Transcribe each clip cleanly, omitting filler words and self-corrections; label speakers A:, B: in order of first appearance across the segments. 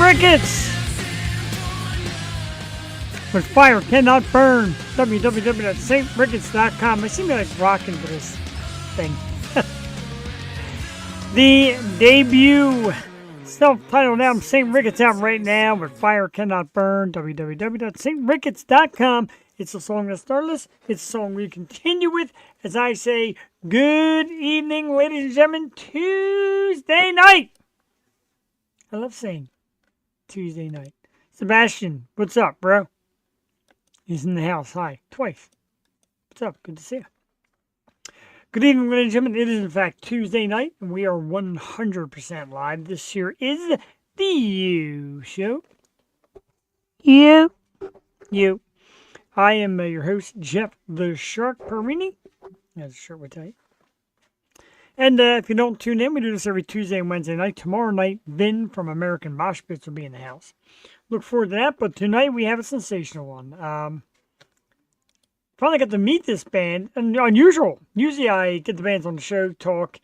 A: Ricketts with Fire Cannot Burn. www.saintricketts.com. I seem like rocking for this thing. The debut self-titled album St. Ricketts out right now with Fire Cannot Burn. www.saintricketts.com. It's a song that started us. It's a song we continue with as I say, good evening, ladies and gentlemen, Tuesday night. I love saying Tuesday night. Sebastian, what's up, bro? He's in the house. Hi. Twice. What's up? Good to see you. Good evening, ladies and gentlemen. It is, in fact, Tuesday night, and we are 100% live. This here is the You Show. You. I am your host, Jeff the Shark Perini. That's a shirt with tight. And if you don't tune in, we do this every Tuesday and Wednesday night. Tomorrow night, Vin from American Mosh Pits will be in the house. Look forward to that, but tonight we have a sensational one. Finally got to meet this band, and unusual. Usually I get the bands on the show, talk,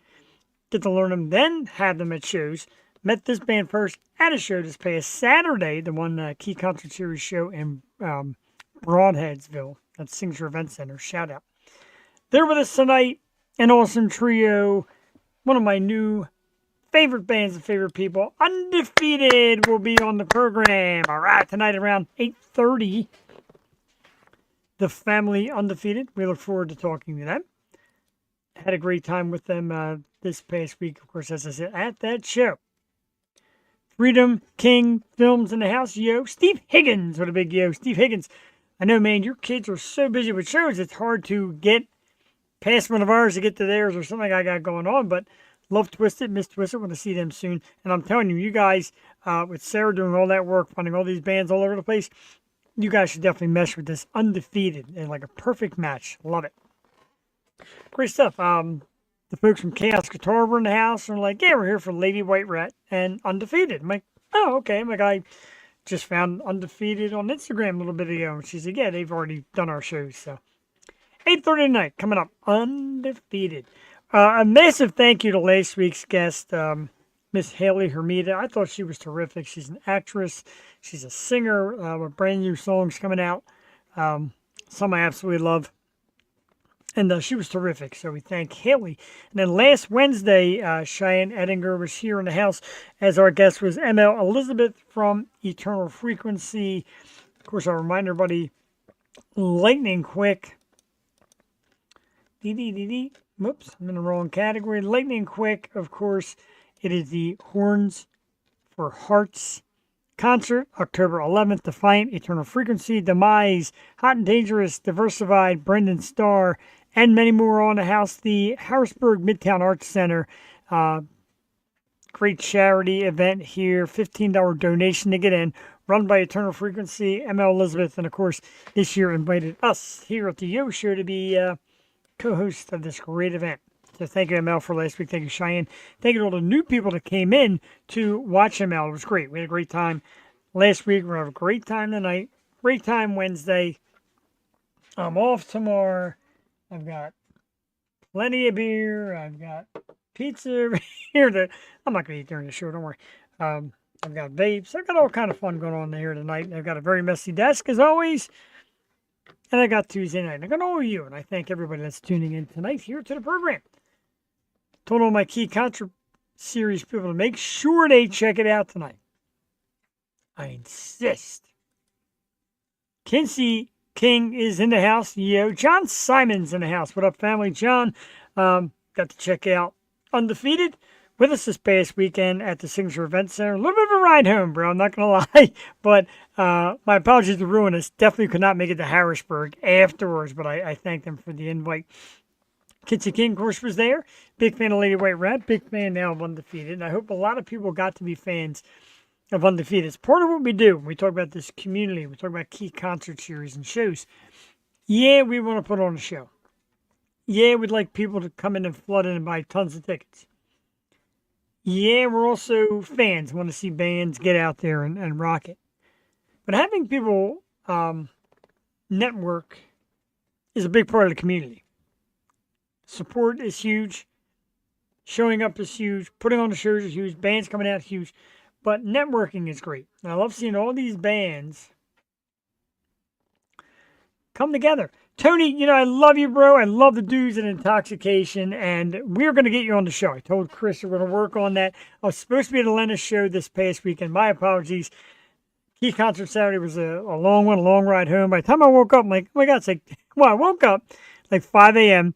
A: get to learn them, then have them at shows. Met this band first at a show this past Saturday, the one Key Concert Series show in Broadheadsville. That's Signature Event Center. Shout out. They're with us tonight, an awesome trio. One of my new favorite bands and favorite people, Undefeated, will be on the program. All right, tonight around 8:30. The family Undefeated. We look forward to talking to them. Had a great time with them this past week, of course, as I said, at that show. Freedom King Films in the house. Yo, Steve Higgins. What a big yo. Steve Higgins. I know, man, your kids are so busy with shows, it's hard to get past one of ours to get to theirs or something I got going on, but love Twisted, Miss Twisted. Want to see them soon. And I'm telling you, you guys, with Sarah doing all that work, finding all these bands all over the place, you guys should definitely mesh with this Undefeated and like a perfect match. Love it. Great stuff. The folks from Chaos Guitar were in the house and were like, yeah, we're here for Lady White Rat and Undefeated. I'm like, oh, okay. I'm like, I just found Undefeated on Instagram a little bit ago. And she said, yeah, they've already done our shows. So 8:30 tonight, coming up, Undefeated. A massive thank you to last week's guest, Miss Haley Hermida. I thought she was terrific. She's an actress. She's a singer with brand new songs coming out. Some I absolutely love. And she was terrific. So we thank Haley. And then last Wednesday, Cheyenne Edinger was here in the house as our guest was ML Elizabeth from Eternal Frequency. Of course, I'll remind everybody, lightning quick. Whoops, I'm in the wrong category. Lightning quick, of course. It is the Horns for Hearts concert, October 11th. Defiant, Eternal Frequency, Demise, Hot and Dangerous, Diversified, Brendan Starr, and many more on the house. The Harrisburg Midtown Arts Center. Great charity event here. $15 donation to get in. Run by Eternal Frequency, ML Elizabeth, and of course, this year invited us here at the Yo Show to be co-host of this great event. So thank you, ML, for last week. Thank you, Cheyenne. Thank you to all the new people that came in to watch ML. It was great. We had a great time last week. We're going to have a great time tonight. Great time Wednesday. I'm off tomorrow. I've got plenty of beer. I've got pizza here that I'm not going to eat during the show. Don't worry. I've got vapes. I've got all kind of fun going on here tonight. I've got a very messy desk, as always. And I got Tuesday night. I got all of you, and I thank everybody that's tuning in tonight here to the program. Told all my Key Concert Series people to make sure they check it out tonight. I insist. Kinsey King is in the house. Yo, John Simon's in the house. What up, family? John, got to check out Undefeated with us this past weekend at the Signature Event Center. A little bit of a ride home, bro. I'm not going to lie. But my apologies to ruin us. Definitely could not make it to Harrisburg afterwards, but I thank them for the invite. Kinsey King, of course, was there. Big fan of Lady White Rat. Big fan now of Undefeated. And I hope a lot of people got to be fans of Undefeated. It's part of what we do. We talk about this community. We talk about Key Concert Series and shows. Yeah, we want to put on a show. Yeah, we'd like people to come in and flood in and buy tons of tickets. Yeah, we're also fans. Want to see bands get out there and rock it. But having people network is a big part of the community. Support is huge. Showing up is huge. Putting on the shows is huge. Bands coming out is huge. but networking is great. I love seeing all these bands come together. Tony, I love you, bro. I love the dudes at Intoxication, and we're going to get you on the show. I told Chris we're going to work on that. I was supposed to be at Atlanta's show this past weekend. My apologies. Key concert Saturday was a long one, a long ride home. By the time I woke up, I'm like, oh my God, I woke up like 5 a.m.,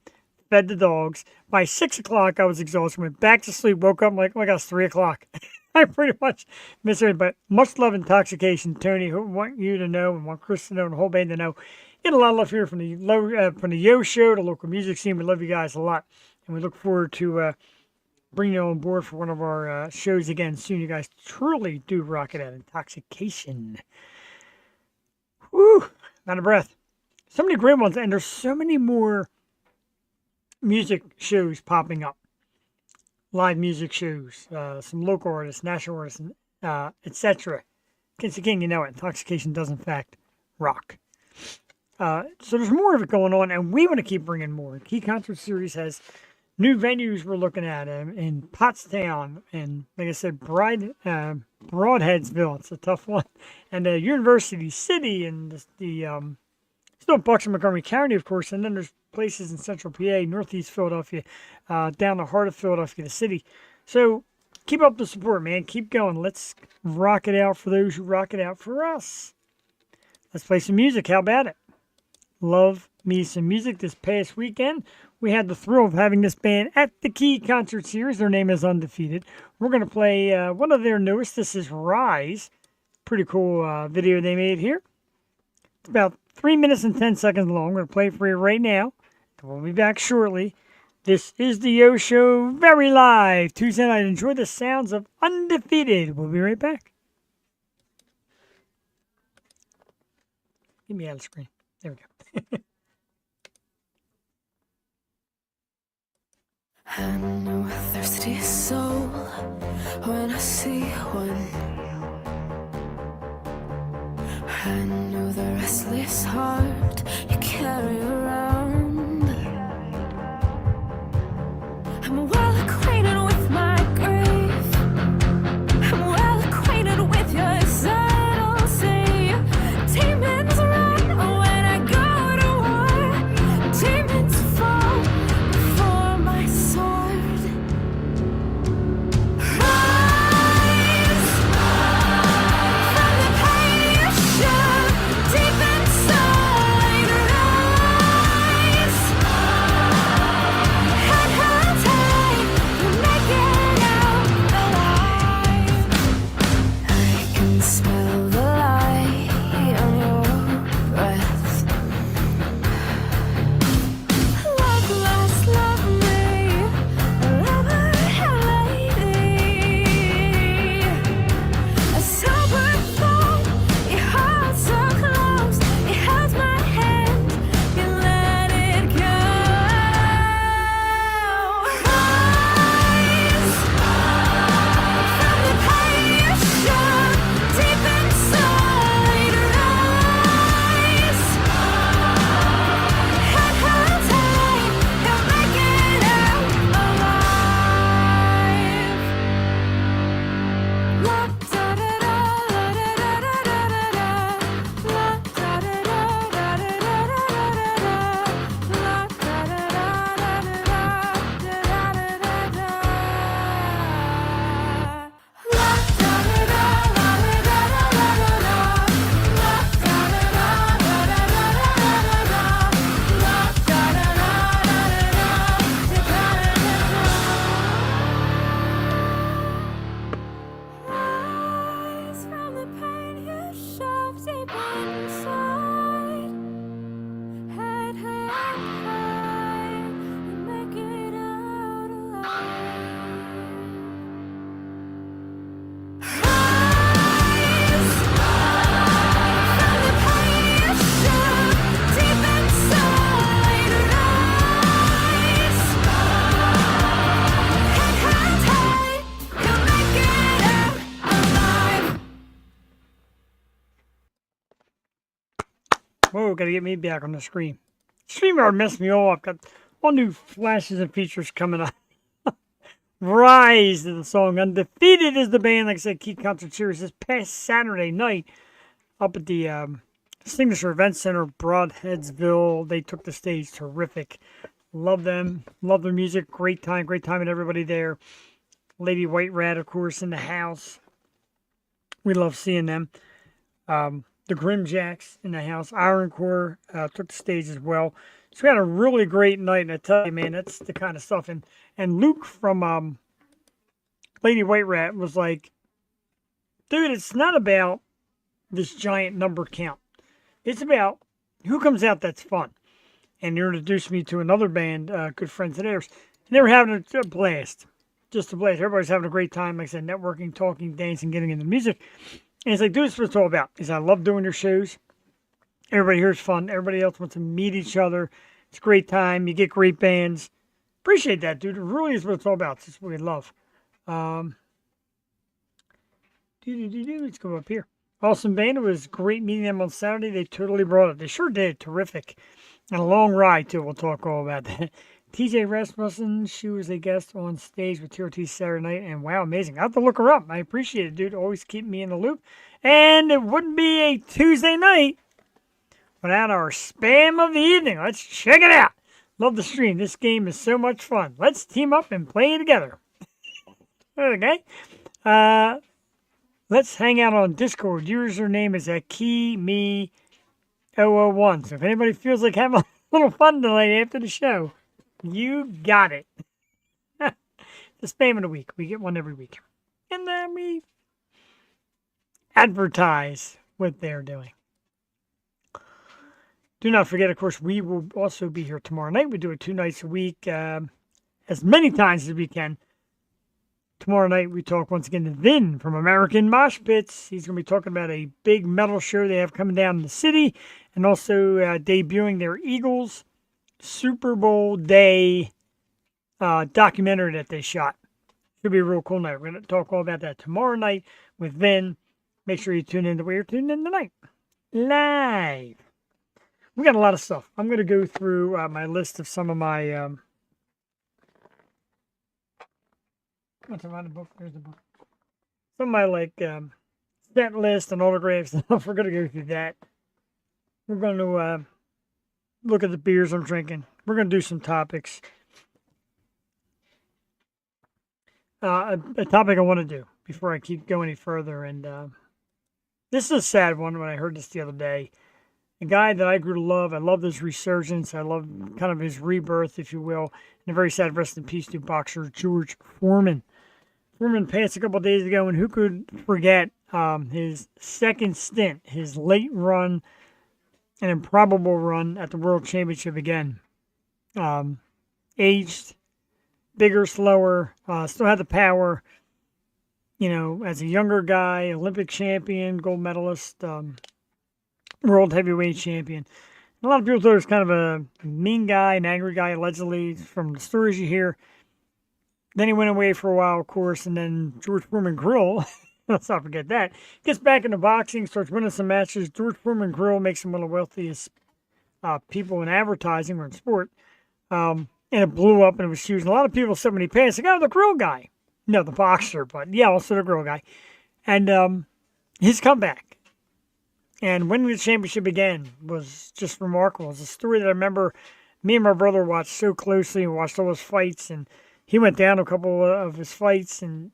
A: fed the dogs. By 6 o'clock, I was exhausted. Went back to sleep, woke up, I'm like, oh my God, it's 3 o'clock. I pretty much missed it, but much love, Intoxication, Tony. I want you to know and want Chris to know and the whole band to know. Get a lot of love here from the Yo Show, the local music scene. We love you guys a lot, and we look forward to bringing you on board for one of our shows again soon. You guys truly do rock it at Intoxication. Woo! Out of breath. So many great ones, and there's so many more music shows popping up. Live music shows, some local artists, national artists, etc. Against the King, Intoxication does in fact rock. So there's more of it going on, and we want to keep bringing more. Key Concert Series has new venues we're looking at in Pottstown, and like I said, Broadheadsville. It's a tough one, and University City, and still Bucks and Montgomery County, of course, and then there's places in Central PA, Northeast Philadelphia, down the heart of Philadelphia, the city. So keep up the support, man. Keep going. Let's rock it out for those who rock it out for us. Let's play some music. How about it? Love me some music. This past weekend, we had the thrill of having this band at the Key Concert Series. Their name is Undefeated. We're going to play one of their newest. This is Rise. Pretty cool video they made here. It's about 3 minutes and 10 seconds long. I'm going to play it for you right now. We'll be back shortly. This is the Yo Show, very live, Tuesday night. Enjoy the sounds of Undefeated. We'll be right back. Get me out of the screen. There we go.
B: I know a thirsty soul when I see one. I know the restless heart you carry around. I'm well acquainted with my grief. I'm well acquainted with your subtlety. Demons run when I go to war. Demons fall before my sword. Rise from the pain you show deep inside. Rise and hold tight. You'll make it out alive. I can smell the light on your breath. Love lost, love me, lover lady. A sober thought, you hold so close, you held my hand, you let it go. Rise from the pain you show deep inside. Rise and hold tight, you'll make it out alive. La da da da, la da da da da da da. La da da da da da da da da da. La da da da da da da da da da. La da da da, la da da da da da da. La da da da da da da da da da. La da da da da da da da. Rise from the pain you shove deep inside. Head high, and make it out alive. Rise from the pain you shove deep inside. Rise and hold tight, you'll make it out alive.
A: Whoa, gotta get me back on the screen. StreamYard messed me all up. Got all new flashes and features coming up. Rise to the song. Undefeated is the band. Like I said, Key Concert Series this past Saturday night up at the Signature Event Center, Broadheadsville. They took the stage. Terrific. Love them. Love their music. Great time. Great time and everybody there. Lady White Rat, of course, in the house. We love seeing them. The Grimjacks in the house. Iron Core took the stage as well. So we had a really great night, and I tell you, man, that's the kind of stuff. And Luke from Lady White Rat was like, dude, it's not about this giant number count. It's about who comes out that's fun. And he introduced me to another band, good friends of theirs. And they were having a blast. Just a blast. Everybody's having a great time. Like I said, networking, talking, dancing, getting into music. And it's like, dude, this is what it's all about. He said, I love doing your shows. Everybody here is fun. Everybody else wants to meet each other. It's a great time. You get great bands. Appreciate that, dude. It really is what it's all about. It's what we love. Let's go up here. Awesome band. It was great meeting them on Saturday. They totally brought it. They sure did. Terrific. And a long ride, too. We'll talk all about that. TJ Rasmussen, she was a guest on stage with TRT Saturday night. And wow, amazing. I have to look her up. I appreciate it, dude. Always keep me in the loop. And it wouldn't be a Tuesday night without our spam of the evening. Let's check it out. Love the stream. This game is so much fun. Let's team up and play together. Okay. Let's hang out on Discord. Username is KeyMe001. So if anybody feels like having a little fun tonight after the show, you got it. The spam of the week. We get one every week. And then we advertise what they're doing. Do not forget, of course, we will also be here tomorrow night. We do it 2 nights a week, as many times as we can. Tomorrow night, we talk once again to Vin from American Mosh Pits. He's going to be talking about a big metal show they have coming down in the city, and also debuting their Eagles Super Bowl day documentary that they shot. Should be a real cool night. We're going to talk all about that tomorrow night with Vin. Make sure you tune in the way you're tuning in tonight. Live. We got a lot of stuff. I'm going to go through my list of some of my... what's around the book? There's the book. Some of my, like, set list and autographs and stuff. We're going to go through that. We're going to look at the beers I'm drinking. We're going to do some topics. A topic I want to do before I keep going any further. And this is a sad one when I heard this the other day. A guy that I grew to love. I love his resurgence. I love kind of his rebirth, if you will. And a very sad rest in peace to boxer George Foreman. Foreman passed a couple of days ago, and who could forget his second stint, his late run, an improbable run at the World Championship again. Aged, bigger, slower, still had the power. You know, as a younger guy, Olympic champion, gold medalist, world heavyweight champion. A lot of people thought he was kind of a mean guy, an angry guy, allegedly, from the stories you hear. Then he went away for a while, of course, and then George Foreman Grill, let's not forget that, gets back into boxing, starts winning some matches. George Foreman Grill makes him one of the wealthiest people in advertising or in sport. And it blew up and it was huge. And a lot of people said when he passed, like, oh, the grill guy. No, the boxer, but yeah, also the grill guy. And his comeback and winning the championship again was just remarkable. It's a story that I remember me and my brother watched so closely and watched all his fights. And he went down a couple of his fights and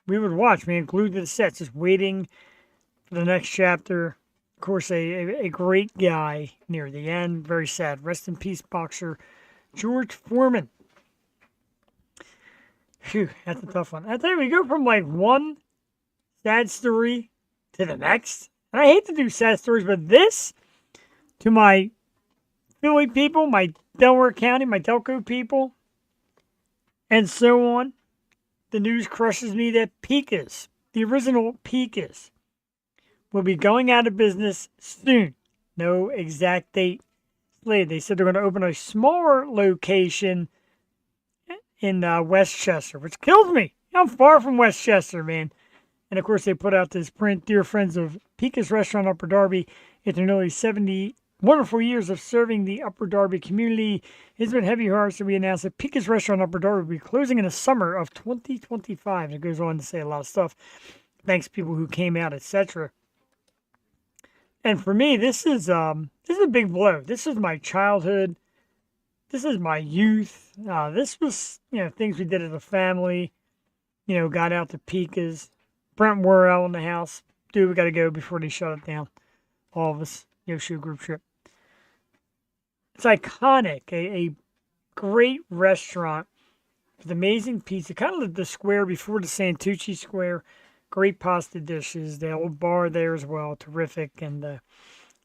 A: we would watch, man, glued to the set, just waiting for the next chapter. Of course, a great guy near the end. Very sad. Rest in peace, boxer George Foreman. Phew, that's a tough one. I tell you, we go from like one sad story to the next. And I hate to do sad stories, but this, to my Philly people, my Delaware County, my Delco people, and so on, the news crushes me that Pika's, the original Pika's, will be going out of business soon. No exact date slated. They said they're going to open a smaller location in Westchester, which kills me. I'm far from Westchester, man. And of course, they put out this print, Dear Friends of Pika's Restaurant, Upper Darby, at their nearly 70 wonderful years of serving the Upper Darby community. It's been heavy hearts that we announced that Pika's Restaurant Upper Darby will be closing in the summer of 2025. It goes on to say a lot of stuff. Thanks to people who came out, etc. And for me, this is a big blow. This is my childhood. This is my youth. This was, things we did as a family. Got out to Pika's. Brent were out in the house. Dude, we got to go before they shut it down. All of us, Yoshio group trip. It's iconic. A great restaurant with amazing pizza. Kind of the square before the Santucci Square. Great pasta dishes. The old bar there as well. Terrific. And a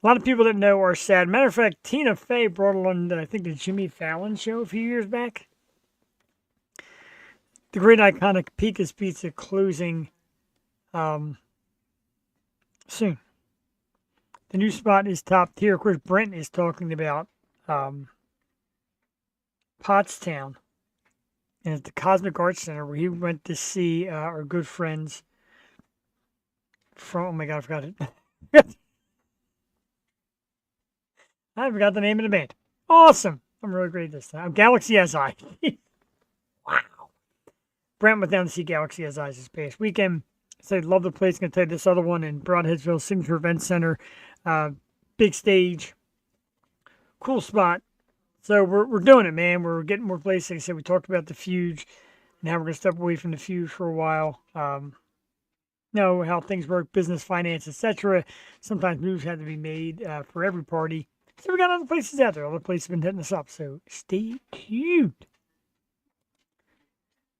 A: lot of people that know are sad. Matter of fact, Tina Fey brought along, I think, the Jimmy Fallon show a few years back. The great iconic Pika's Pizza closing soon. The new spot is top tier. Of course, Brent is talking about Pottstown. And at the Cosmic Arts Center, where he went to see our good friends from, oh my God, I forgot it. I forgot the name of the band. Awesome. I'm really great this time. Galaxy SI. Wow. Brent went down to see Galaxy SI this past weekend. Said, love the place. Going to take this other one in Broadheadsville Signature Event Center. Big stage. Cool spot. So we're doing it, man. We're getting more places. Like I said, we talked about the Fuge and how we're going to step away from the Fuge for a while. Know how things work, business, finance, etc. Sometimes moves have to be made for every party. So we got other places out there. Other places have been hitting us up. So stay tuned.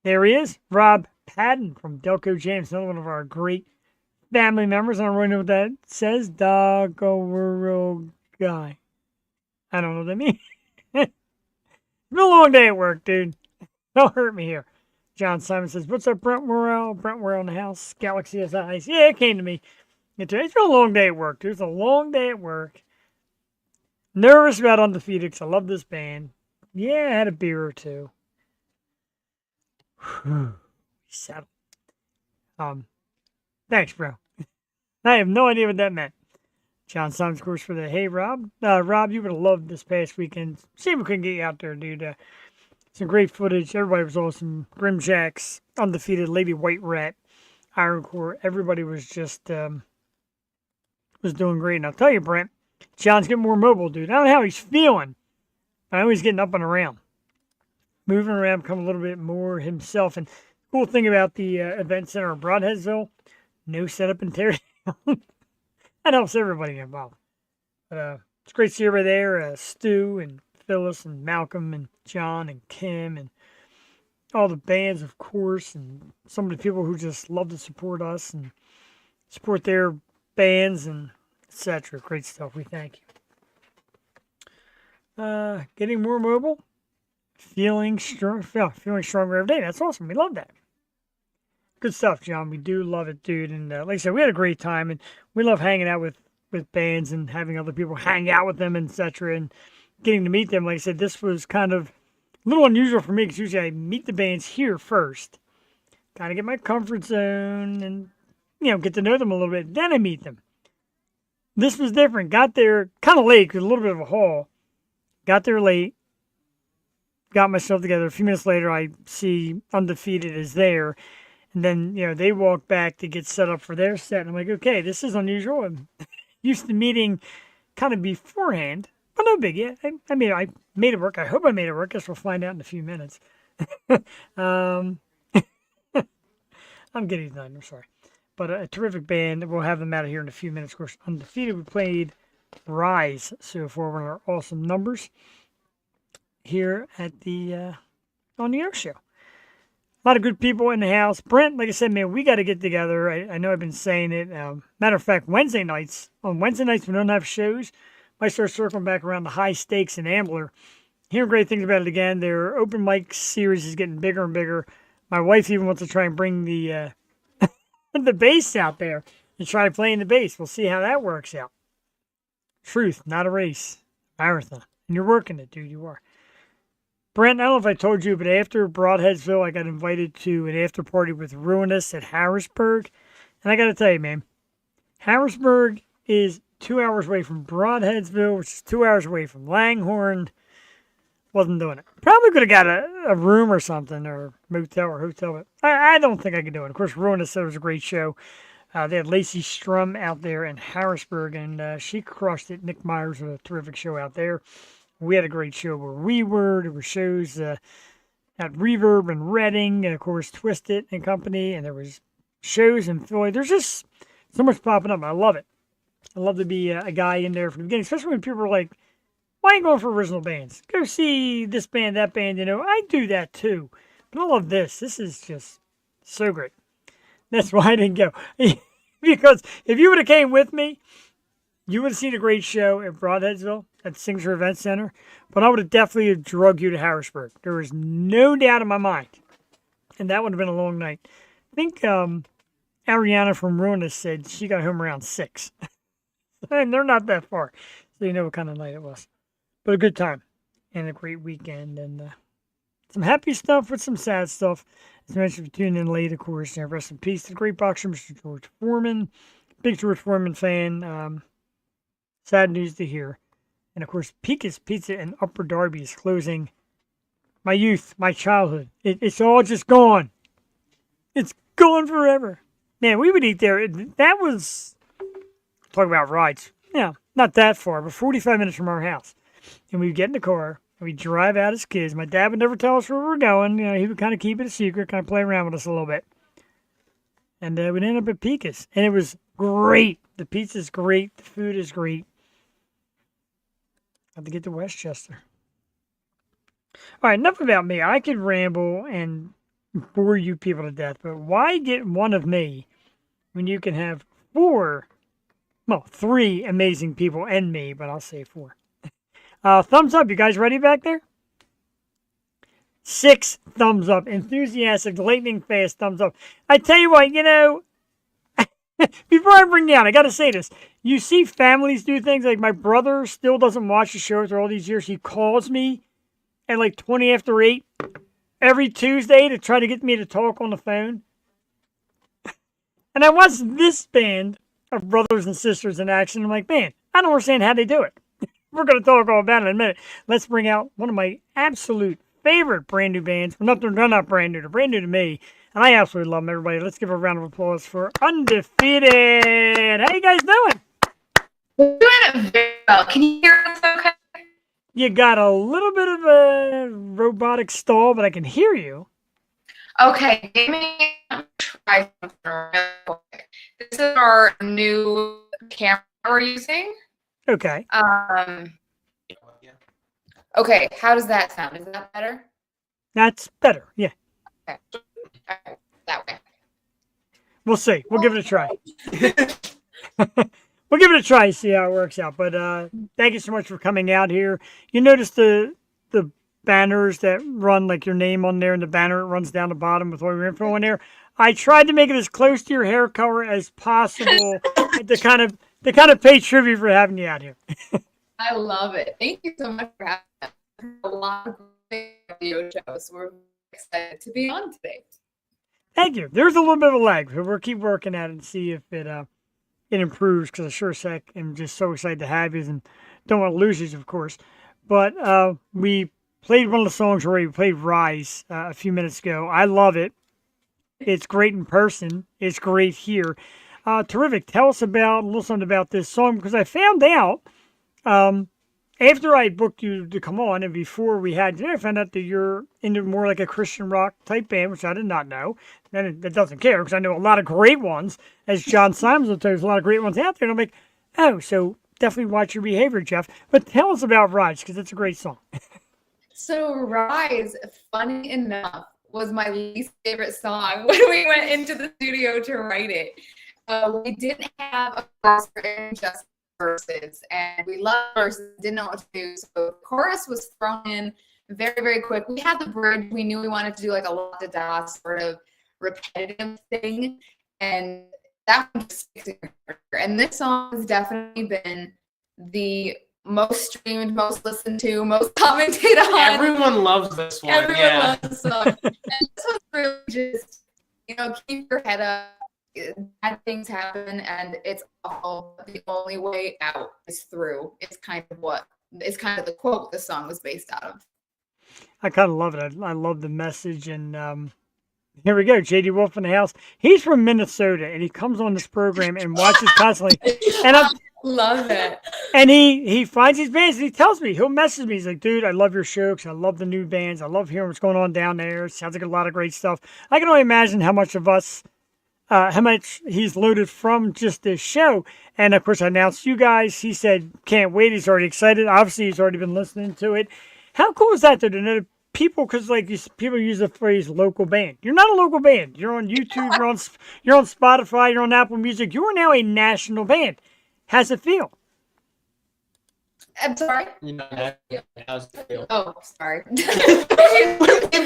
A: There he is, Rob Padden from Delco James, another one of our great family members. I don't really know what that says. Doggerel guy. I don't know what that means. It's been a long day at work, dude. Don't hurt me here. John Simon says, what's up, Brent Morrell? Brent Morrell in the house. Galaxy SIs. Yeah, it came to me. It's been a long day at work, dude. It's a long day at work. Nervous about Undefeated because I love this band. Yeah, I had a beer or two. Settle. Thanks, bro. I have no idea what that meant. John Simons, of course, for the hey, Rob. Rob, you would have loved this past weekend. Shame we couldn't get you out there, dude. Some great footage. Everybody was awesome. Grimjacks, Undefeated, Lady White Rat, Iron Core. Everybody was just was doing great. And I'll tell you, Brent, John's getting more mobile, dude. I don't know how he's feeling. I know he's getting up and around. Moving around, become a little bit more himself. And cool thing about the event center in Broadheadsville, no setup and tear down. That helps everybody involved. But it's great to see everybody there. Stu and Phyllis and Malcolm and John and Kim and all the bands, of course, and some of the people who just love to support us and support their bands and etc. Great stuff. We thank you. Getting more mobile. Feeling stronger every day. That's awesome. We love that. Good stuff, John. We do love it, dude. And like I said, we had a great time, and we love hanging out with bands and having other people hang out with them, etc. And getting to meet them. Like I said, this was kind of a little unusual for me because usually I meet the bands here first, kind of get my comfort zone, and get to know them a little bit. Then I meet them. This was different. Got there kind of late because a little bit of a haul. Got there late. Got myself together. A few minutes later, I see Undefeated is there. And then, they walk back to get set up for their set. And I'm like, okay, this is unusual. I'm used to meeting kind of beforehand. But no big. Yeah, I made it work. I hope I made it work. Guess we'll find out in a few minutes. I'm getting done. I'm sorry. But a terrific band. We'll have them out of here in a few minutes. Of course, Undefeated, we played Rise so far, one of our awesome numbers here at the on the air show. A lot of good people in the house. Brent, like I said, man, we got to get together. I know I've been saying it. Matter of fact, on Wednesday nights we don't have shows. Might start circling back around the High Stakes and Ambler. Hearing great things about it again. Their open mic series is getting bigger and bigger. My wife even wants to try and bring the the bass out there and try playing the bass. We'll see how that works out. Truth, not a race. Marathon. And you're working it, dude. You are. Brent, I don't know if I told you, but after Broadheadsville, I got invited to an after party with Ruinous at Harrisburg. And I got to tell you, man, Harrisburg is 2 hours away from Broadheadsville, which is 2 hours away from Langhorne. Wasn't doing it. Probably could have got a room or something, or motel or hotel, but I don't think I could do it. Of course, Rona said it was a great show. They had Lacey Strum out there in Harrisburg, and she crushed it. Nick Myers with a terrific show out there. We had a great show where we were. There were shows at Reverb and Reading, and of course Twisted and Company, and there was shows in Philly. There's just so much popping up. I love it. I love to be a guy in there from the beginning, especially when people are like, why ain't going for original bands? Go see this band, that band, I do that too. But I love this. This is just so great. That's why I didn't go. Because if you would have came with me, you would have seen a great show at Broadheadsville at the Signature Event Center. But I would have definitely drug you to Harrisburg. There was no doubt in my mind. And that would have been a long night. I think Ariana from Ruinous said she got home around 6. And they're not that far. So you know what kind of night it was. But a good time and a great weekend, and some happy stuff with some sad stuff. As mentioned, if you tune in late, of course, rest in peace to the great boxer, Mr. George Foreman. Big George Foreman fan. Sad news to hear. And of course, Pika's Pizza in Upper Darby is closing. My youth, my childhood. It's all just gone. It's gone forever. Man, we would eat there. That was, talk about rides. Yeah, not that far, but 45 minutes from our house. And we'd get in the car, and we'd drive out as kids. My dad would never tell us where we were going. He would kind of keep it a secret, kind of play around with us a little bit. And we'd end up at Pika's. And it was great. The pizza's great. The food is great. Have to get to Westchester. All right, enough about me. I could ramble and bore you people to death, but why get one of me when you can have 3 amazing people and me, but I'll say 4. Thumbs up. You guys ready back there? 6 thumbs up. Enthusiastic, lightning fast thumbs up. I tell you what, before I bring you out, I got to say this. You see families do things like my brother still doesn't watch the show after all these years. He calls me at like 20 after 8 every Tuesday to try to get me to talk on the phone. And I watched this band of brothers and sisters in action. I'm like, man, I don't understand how they do it. We're going to talk all about it in a minute. Let's bring out one of my absolute favorite brand new bands. Well, they're not brand new. They're brand new to me. And I absolutely love them, everybody. Let's give a round of applause for Undefeated. How you guys doing?
C: We're doing it very well. Can you hear us okay?
A: You got a little bit of a robotic stall, but I can hear you.
C: Okay, let me try something real quick. This is our new camera we're using.
A: Okay.
C: Okay, how does that sound? Is that better?
A: That's better, yeah.
C: Okay. Okay, that way.
A: We'll see. We'll give it a try. We'll give it a try, see how it works out. But thank you so much for coming out here. You notice the banners that run like your name on there, and the banner runs down the bottom with all your info in there. I tried to make it as close to your hair color as possible to kind of pay tribute for having you out here.
C: I love it. Thank you so much for having us. A lot of great video shows. We're excited to be on today.
A: Thank you. There's a little bit of a lag, but we'll keep working at it and see if it improves, because I sure as heck am just so excited to have you and don't want to lose you, of course. But we played one of the songs already. We played Rise a few minutes ago. I love it. It's great in person. It's great here. Terrific. Tell us a little something about this song, because I found out after I booked you to come on and before we had you, I found out that you're into more like a Christian rock type band, which I did not know. And it doesn't care, because I know a lot of great ones. As John Simons will tell you, there's a lot of great ones out there. And I'm like, oh, so definitely watch your behavior, Jeff. But tell us about Rise, because it's a great song.
C: So Rise, funny enough, was my least favorite song when we went into the studio to write it. We didn't have a chorus in just verses, and we loved verses, didn't know what to do. So the chorus was thrown in very, very quick. We had the bridge. We knew we wanted to do like a la da da sort of repetitive thing, and that one just sticks in your ear. And this song has definitely been the most streamed, most listened to, most commented on.
D: Everyone loves this one.
C: Everyone loves this song. And this one's really just, keep your head up. bad things happen and it's awful, but the only way out is through. It's kind of the quote the song was based out of.
A: I kind of love it. I love the message. And here we go. JD Wolf in the house. He's from Minnesota, and he comes on this program and watches constantly. And
C: I love it.
A: And he finds these bands, and he tells me, he'll message me. He's like, dude, I love your show because I love the new bands. I love hearing what's going on down there. Sounds like a lot of great stuff. I can only imagine how much he's loaded from just this show. And of course, I announced you guys. He said, can't wait. He's already excited. Obviously, he's already been listening to it. How cool is that, though, to know people, because like people use the phrase local band. You're not a local band. You're on YouTube, you're on Spotify, you're on Apple Music. You are now a national band. How's it feel?
C: I'm sorry.
D: How's it feel?
C: Oh, sorry.
D: We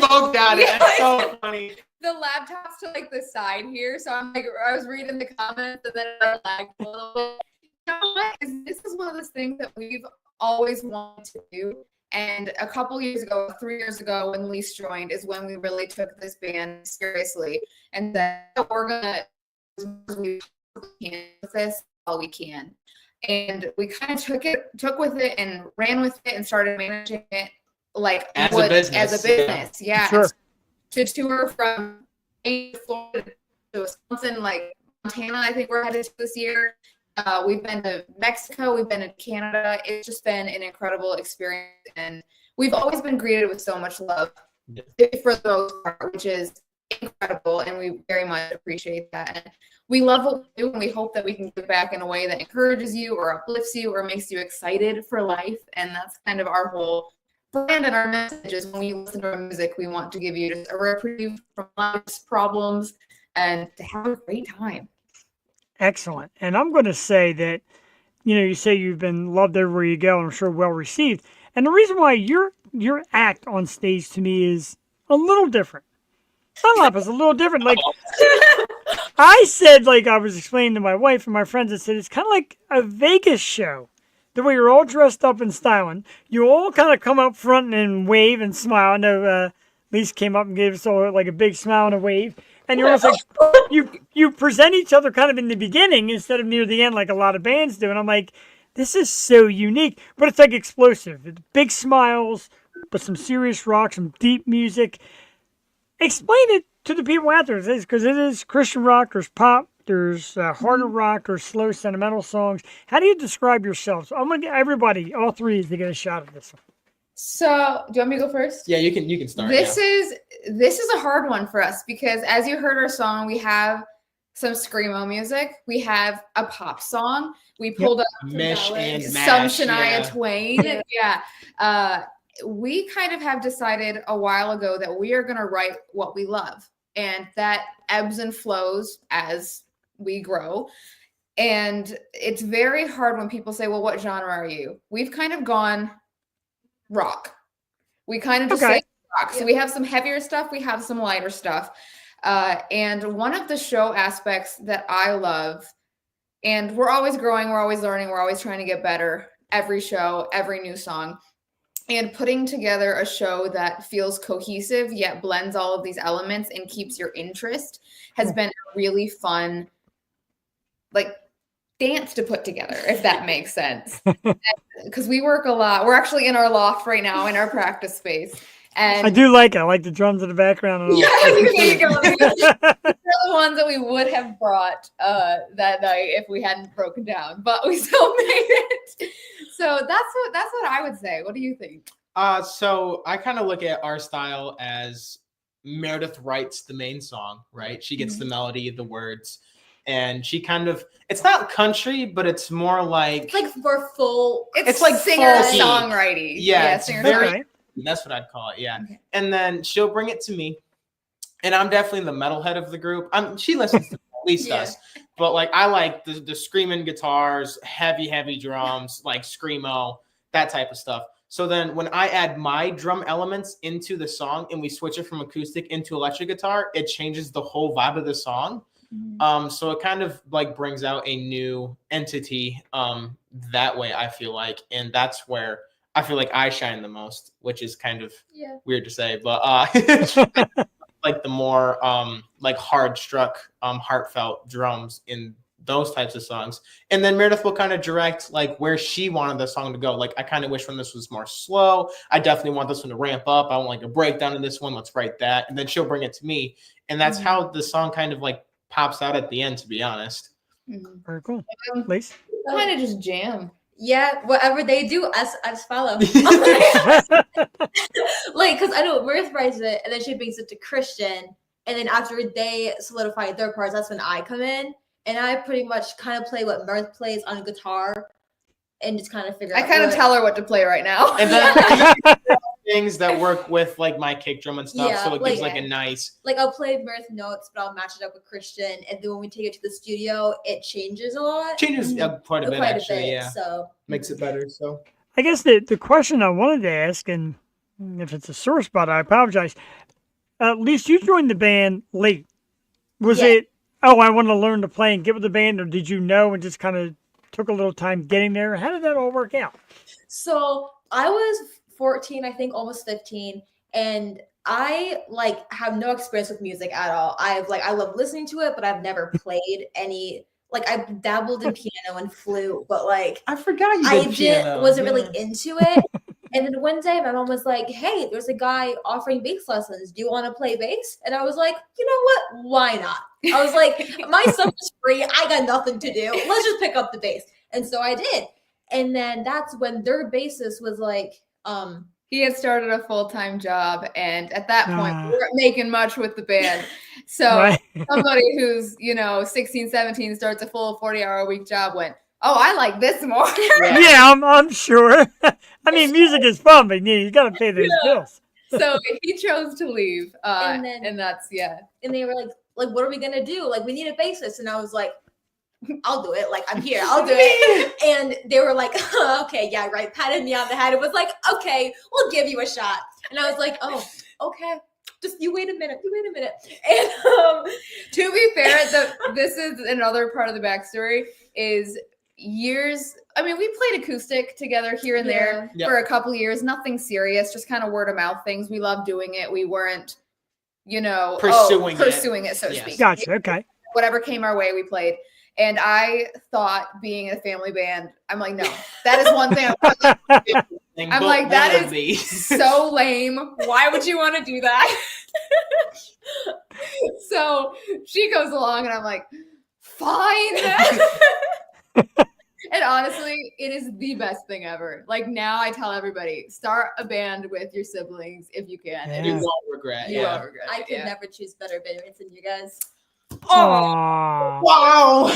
D: both got it. That's so funny.
C: The laptop's to like the side here, so I'm like, I was reading the comments and then I lagged a little bit. You know what? This is one of those things that we've always wanted to do. And a couple years ago, 3 years ago, when Lise joined, is when we really took this band seriously and said, we're gonna do this all we can. And we kind of took with it and ran with it and started managing it like
D: as a business.
C: Yeah.
A: Sure.
C: To tour from Florida to Wisconsin, like Montana, I think we're headed to this year. We've been to Mexico, we've been to Canada. It's just been an incredible experience, and we've always been greeted with so much love for the most part, which is incredible, and we very much appreciate that. And we love what we do, and we hope that we can give back in a way that encourages you or uplifts you or makes you excited for life. And that's kind of our whole brand and our message is when we listen to our music, we want to give you just a reprieve from life's problems and to have a great time.
A: Excellent. And I'm going to say that, you say you've been loved everywhere you go, and I'm sure well received. And the reason why your act on stage to me is a little different. I don't know, it's a little different. Like I said, like I was explaining to my wife and my friends, I said it's kind of like a Vegas show. The way you're all dressed up and styling, you all kind of come up front and wave and smile. I know Lisa came up and gave us all like a big smile and a wave. And you're almost like, you present each other kind of in the beginning instead of near the end like a lot of bands do. And I'm like, this is so unique. But it's like explosive. It's big smiles, but some serious rock, some deep music. Explain it to the people out there, because it is Christian rock, there's pop, there's harder rock, there's slow sentimental songs. How do you describe yourselves? I'm going to get everybody, all three, to get a shot at this one.
C: So, do you want me to go first?
D: Yeah, you can start.
C: This is a hard one for us because as you heard our song, we have some screamo music. We have a pop song. We pulled up
D: Mish and
C: some
D: Mash,
C: Shania Twain. Yeah. We kind of have decided a while ago that we are going to write what we love, and that ebbs and flows as we grow. And it's very hard when people say, well, what genre are you? We've kind of gone rock. We kind of just say rock. So we have some heavier stuff. We have some lighter stuff. And one of the show aspects that I love, and we're always growing, we're always learning, we're always trying to get better every show, every new song. And putting together a show that feels cohesive yet blends all of these elements and keeps your interest has been a really fun, like, dance to put together, if that makes sense. Because we work a lot. We're actually in our loft right now in our practice space. And
A: I do like it. I like the drums in the background. And all.
C: Yeah, there you go. They're the ones that we would have brought that night if we hadn't broken down, but we still made it. So that's what I would say. What do you think?
D: So I kind of look at our style as Meredith writes the main song, right? She gets the melody, the words, and she kind of, it's not country, but it's more like
C: It's like for full. It's
D: like
C: singer
D: folky.
C: songwriting.
D: Yeah, it's
C: singer
D: very-
A: Okay.
D: that's what I'd call it. Yeah.
C: Okay.
D: And then she'll bring it to me, and I'm definitely the metalhead of the group. She listens to at least
C: Yeah.
D: us, but like I like the screaming guitars, heavy drums, like screamo, that type of stuff. So then when I add my drum elements into the song and we switch it from acoustic into electric guitar, it changes the whole vibe of the song. So it kind of like brings out a new entity that way, I feel like. And that's where I feel like I shine the most, which is kind of weird to say, but like the more like hard struck, heartfelt drums in those types of songs. And then Meredith will kind of direct like where she wanted the song to go. Like, I kind of wish when this was more slow, I definitely want this one to ramp up. I want like a breakdown in this one. Let's write that. And then she'll bring it to me. And that's how the song kind of like pops out at the end, to be honest.
A: Very cool. Lace?
C: Kind of just jam.
E: Yeah, whatever they do, I just follow. Like, because I know Ruth writes it, and then she brings it to Christian, and then after they solidify their parts, that's when I come in, and I pretty much kind of play what Mirth plays on guitar, and just kind of figure out.
C: I kind of tell her what to play right now.
D: And then things that work with like my kick drum and stuff,
E: Yeah,
D: so it
E: like-
D: gives like a nice.
E: Like, I'll play Mirth notes, but I'll match it up with Christian, and then when we take it to the studio, it changes a lot.
D: Changes quite a bit, actually. Yeah,
E: So
D: makes it better. So
A: I guess the question I wanted to ask, and if it's a sore spot, I apologize. At least you joined the band late. Was
E: Yeah.
A: it, oh, I want to learn to play and get with the band, or did you know and just kind of took a little time getting there? How did that all work out?
E: So I was 14, I think, almost 15, and I like have no experience with music at all. I love listening to it, but I've never played any. Like, I've dabbled in piano and flute, but like
D: I forgot you
E: I
D: did piano.
E: wasn't
D: Yeah.
E: really into it. And then one day my mom was like, "Hey, there's a guy offering bass lessons. Do you want to play bass?" And I was like, "You know what? Why not?" I was like, "My stuff is free. I got nothing to do. Let's just pick up the bass." And so I did. And then that's when their bassist was like,
C: He had started a full-time job, and at that point,
A: Ah.
C: we weren't making much with the band. So
A: Right.
C: somebody who's, 16, 17, starts a full 40-hour-a-week job went, oh, I like this more.
A: Yeah, I'm sure. I mean, music is fun, but you got to pay those bills.
C: So he chose to leave.
E: And
C: And,
E: then-
C: that's,
E: and they were like, "What are we gonna do? Like, we need a bassist." And I was like, "I'll do it. Like, I'm here. I'll do it." And they were like, "Okay, yeah, right." Patted me on the head. It was like, "Okay, we'll give you a shot." And I was like, "Oh, okay. Just you wait a minute. You wait a minute." And
C: To be fair, this is another part of the backstory is years. I mean, we played acoustic together here and there
D: Yeah.
C: for a couple years, nothing serious, just kind of word of mouth things. We loved doing it. We weren't, pursuing it, so to
D: Yes.
C: speak.
A: Gotcha. Okay.
C: Whatever came our way, we played. And I thought being in a family band, I'm like, no, that is one thing. I'm like, that is so lame. Why would you want to do that? So she goes along and I'm like, fine. And honestly, it is the best thing ever. Like, now I tell everybody, start a band with your siblings if you can. And
D: You
A: Yeah.
D: won't regret.
C: you
D: Yeah.
C: won't regret
E: I
C: it,
E: could
C: yeah.
E: never choose better bandmates than you guys.
A: Aw.
D: Wow.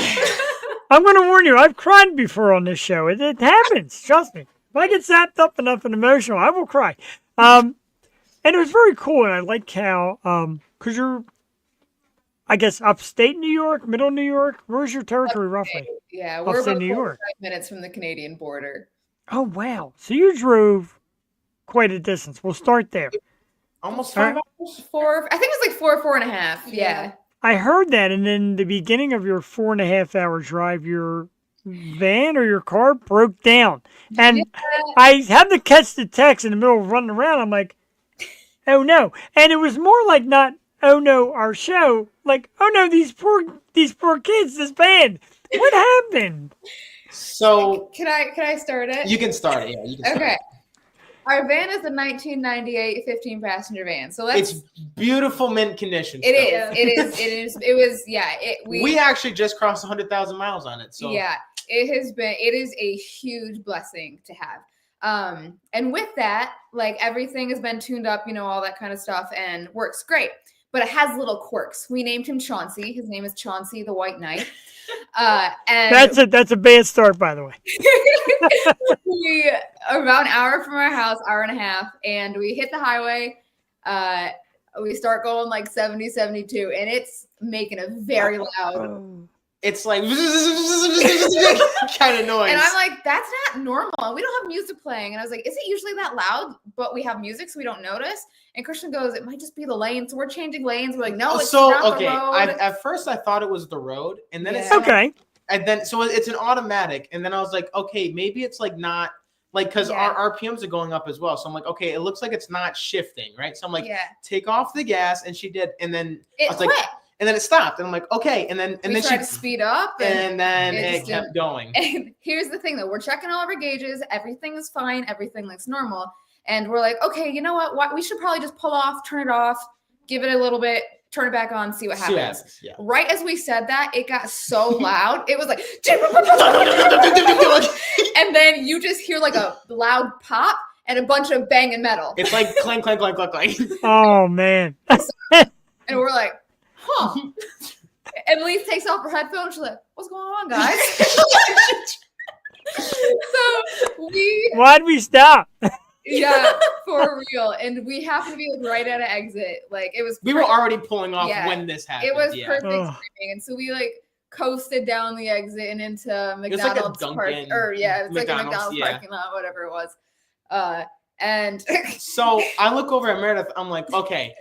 A: I'm going to warn you, I've cried before on this show. It happens. Trust me. If I get zapped up enough and emotional, I will cry. And it was very cool. And I like how, because you're, I guess, upstate New York, middle New York. Where's your territory roughly?
C: Yeah, we're
A: Upstate
C: about
A: New York.
C: 45 minutes from the Canadian border.
A: Oh, wow. So you drove quite a distance. We'll start there.
D: Almost
A: All
D: 5
A: right.
D: hours.
C: I think it was like 4.5. Yeah.
A: I heard that. And then the beginning of your 4.5 hour drive, your van or your car broke down. And I had to catch the text in the middle of running around. I'm like, oh no. And it was more like not, oh no, our show. Like, oh no, these poor kids, this band. What happened?
D: So
C: Can I start it?
D: you can start it. Yeah, you can start
C: Okay.
D: it.
C: Our van is a 1998 15-passenger van. So that's
D: It's beautiful mint condition.
C: it
D: still.
C: is. It was
D: We actually just crossed 100,000 miles on it. So
C: yeah, it is a huge blessing to have. And with that, like, everything has been tuned up, all that kind of stuff, and works great. But it has little quirks. We named him Chauncey. His name is Chauncey the White Knight. And
A: That's a bad start, by the way.
C: we are about an hour from our house, hour and a half, and we hit the highway. We start going like 70, 72, and it's making a very loud.
D: it's like kind of noise.
C: And I'm like, that's not normal. We don't have music playing. And I was like, is it usually that loud? But we have music, so we don't notice. And Christian goes, it might just be the lane. So we're changing lanes. We're like, no, it's
D: so
C: not
D: okay.
C: the road.
D: At first I thought it was the road, and then it's
C: Yeah.
A: Okay.
D: and then so it's an automatic, and then I was like, okay, maybe it's like not Like, because
C: Yeah.
D: our RPMs are going up as well. So I'm like, okay, it looks like it's not shifting, right? So I'm like,
C: Yeah.
D: take off the gas, and she did, and then
C: It
D: I was
C: quit.
D: like, and then it stopped, and I'm like, okay, and then
C: we
D: she
C: tried to speed up,
D: and then
C: it
D: it
C: just
D: kept going.
C: And here's the thing, though. We're checking all of our gauges. Everything is fine. Everything looks normal. And we're like, okay, you know what? We should probably just pull off, turn it off, give it a little bit, turn it back on, see what happens.
D: Yeah.
C: Right as we said that, it got so loud. It was like, and then you just hear like a loud pop and a bunch of banging metal.
D: It's like clank, clank, clank, clank, clank.
A: Oh man.
C: And we're like, huh. And Elise takes off her headphones. She's like, what's going on, guys? So
A: Why'd we stop?
C: yeah, for real. And we happened to be like right at an exit. Like it was
D: We were already pulling off
C: Yeah.
D: when this happened.
C: It was
D: yeah.
C: perfect
A: Ugh.
C: timing. And so we like coasted down the exit and into
D: was like a
C: McDonald's park.
D: Dunkin',
C: Or yeah, it was like a
D: McDonald's,
C: McDonald's
D: yeah.
C: parking lot, whatever it was. And
D: So I look over at Meredith. I'm like, okay,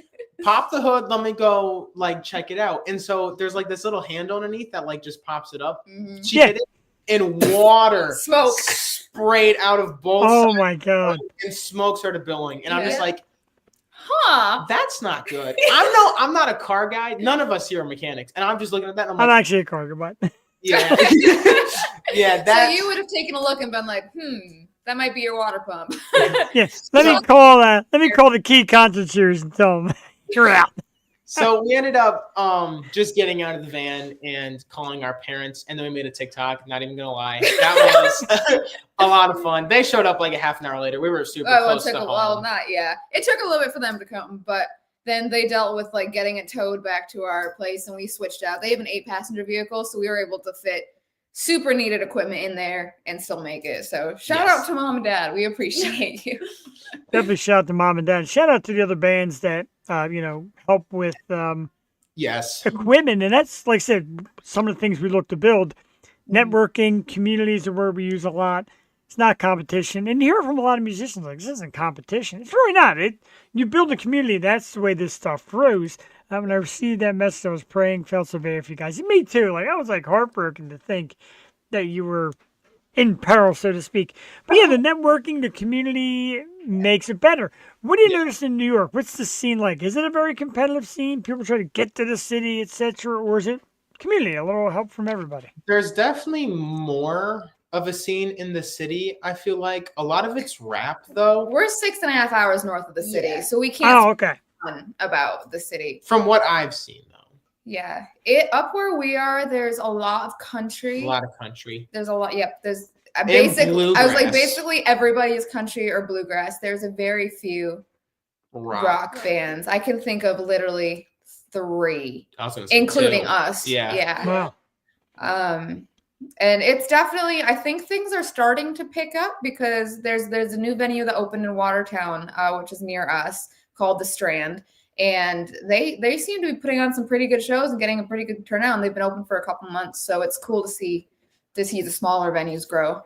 D: pop the hood. Let me go like check it out. And so there's like this little handle underneath that like just pops it up.
C: Mhm.
D: She
A: Yeah.
D: hit it, and water
C: Smoke.
D: sprayed out of both
A: Oh
D: sides,
A: my god.
D: and smoke started billowing. And I'm just
C: Yeah.
D: like,
C: Huh.
D: that's not good. I'm not a car guy. None of us here are mechanics. And I'm just looking at that. And I'm
A: I'm
D: like,
A: actually a cargo bot.
D: yeah, yeah.
C: So
D: That
C: you would have taken a look and been like, that might be your water pump.
A: Yeah. Let me call the key concertors and tell them you're out.
D: So we ended up just getting out of the van and calling our parents, and then we made a TikTok. Not even gonna lie, that was a lot of fun. They showed up like a half an hour later. We were super
C: Oh, it
D: close
C: took
D: to
C: a
D: home.
C: while. Not yeah. It took a little bit for them to come, but then they dealt with like getting it towed back to our place, and we switched out. They have an 8-passenger vehicle, so we were able to fit super needed equipment in there and still make it. So shout
D: Yes.
C: out to mom and dad. We appreciate you.
A: Definitely shout out to mom and dad. Shout out to the other bands that help with
D: Yes,
A: equipment, and that's like I said, some of the things we look to build. Networking, communities are where we use a lot. It's not competition, and you hear from a lot of musicians like this isn't competition. It's really not. You build a community. That's the way this stuff grows. When I received that message, I was praying, felt so bad for you guys. And me too. Like I was like heartbroken to think that you were in peril, so to speak. But yeah, the networking, the community makes it better. What do you notice in New York? What's the scene like? Is it a very competitive scene? People try to get to the city, etc., or is it community? A little help from everybody.
D: there's definitely more of a scene in the city. I feel like a lot of it's rap though.
C: We're 6.5 hours north of the city,
E: Yeah.
C: so we can't
A: Oh, okay.
C: speak about the city.
D: From what I've seen though,
C: Yeah, up where we are, there's a lot of country.
D: a lot of country.
C: There's a lot. Yep. There's
D: And
C: basically. I was like,
D: bluegrass.
C: basically everybody is country or bluegrass. There's a very few rock bands. I can think of literally 3,
D: I was gonna say
C: including
D: 2.
C: us.
D: Yeah.
C: Yeah.
A: Wow.
C: And it's definitely. I think things are starting to pick up because there's a new venue that opened in Watertown, which is near us, called the Strand. And they seem to be putting on some pretty good shows and getting a pretty good turnout. And they've been open for a couple months, so it's cool to see the smaller venues grow.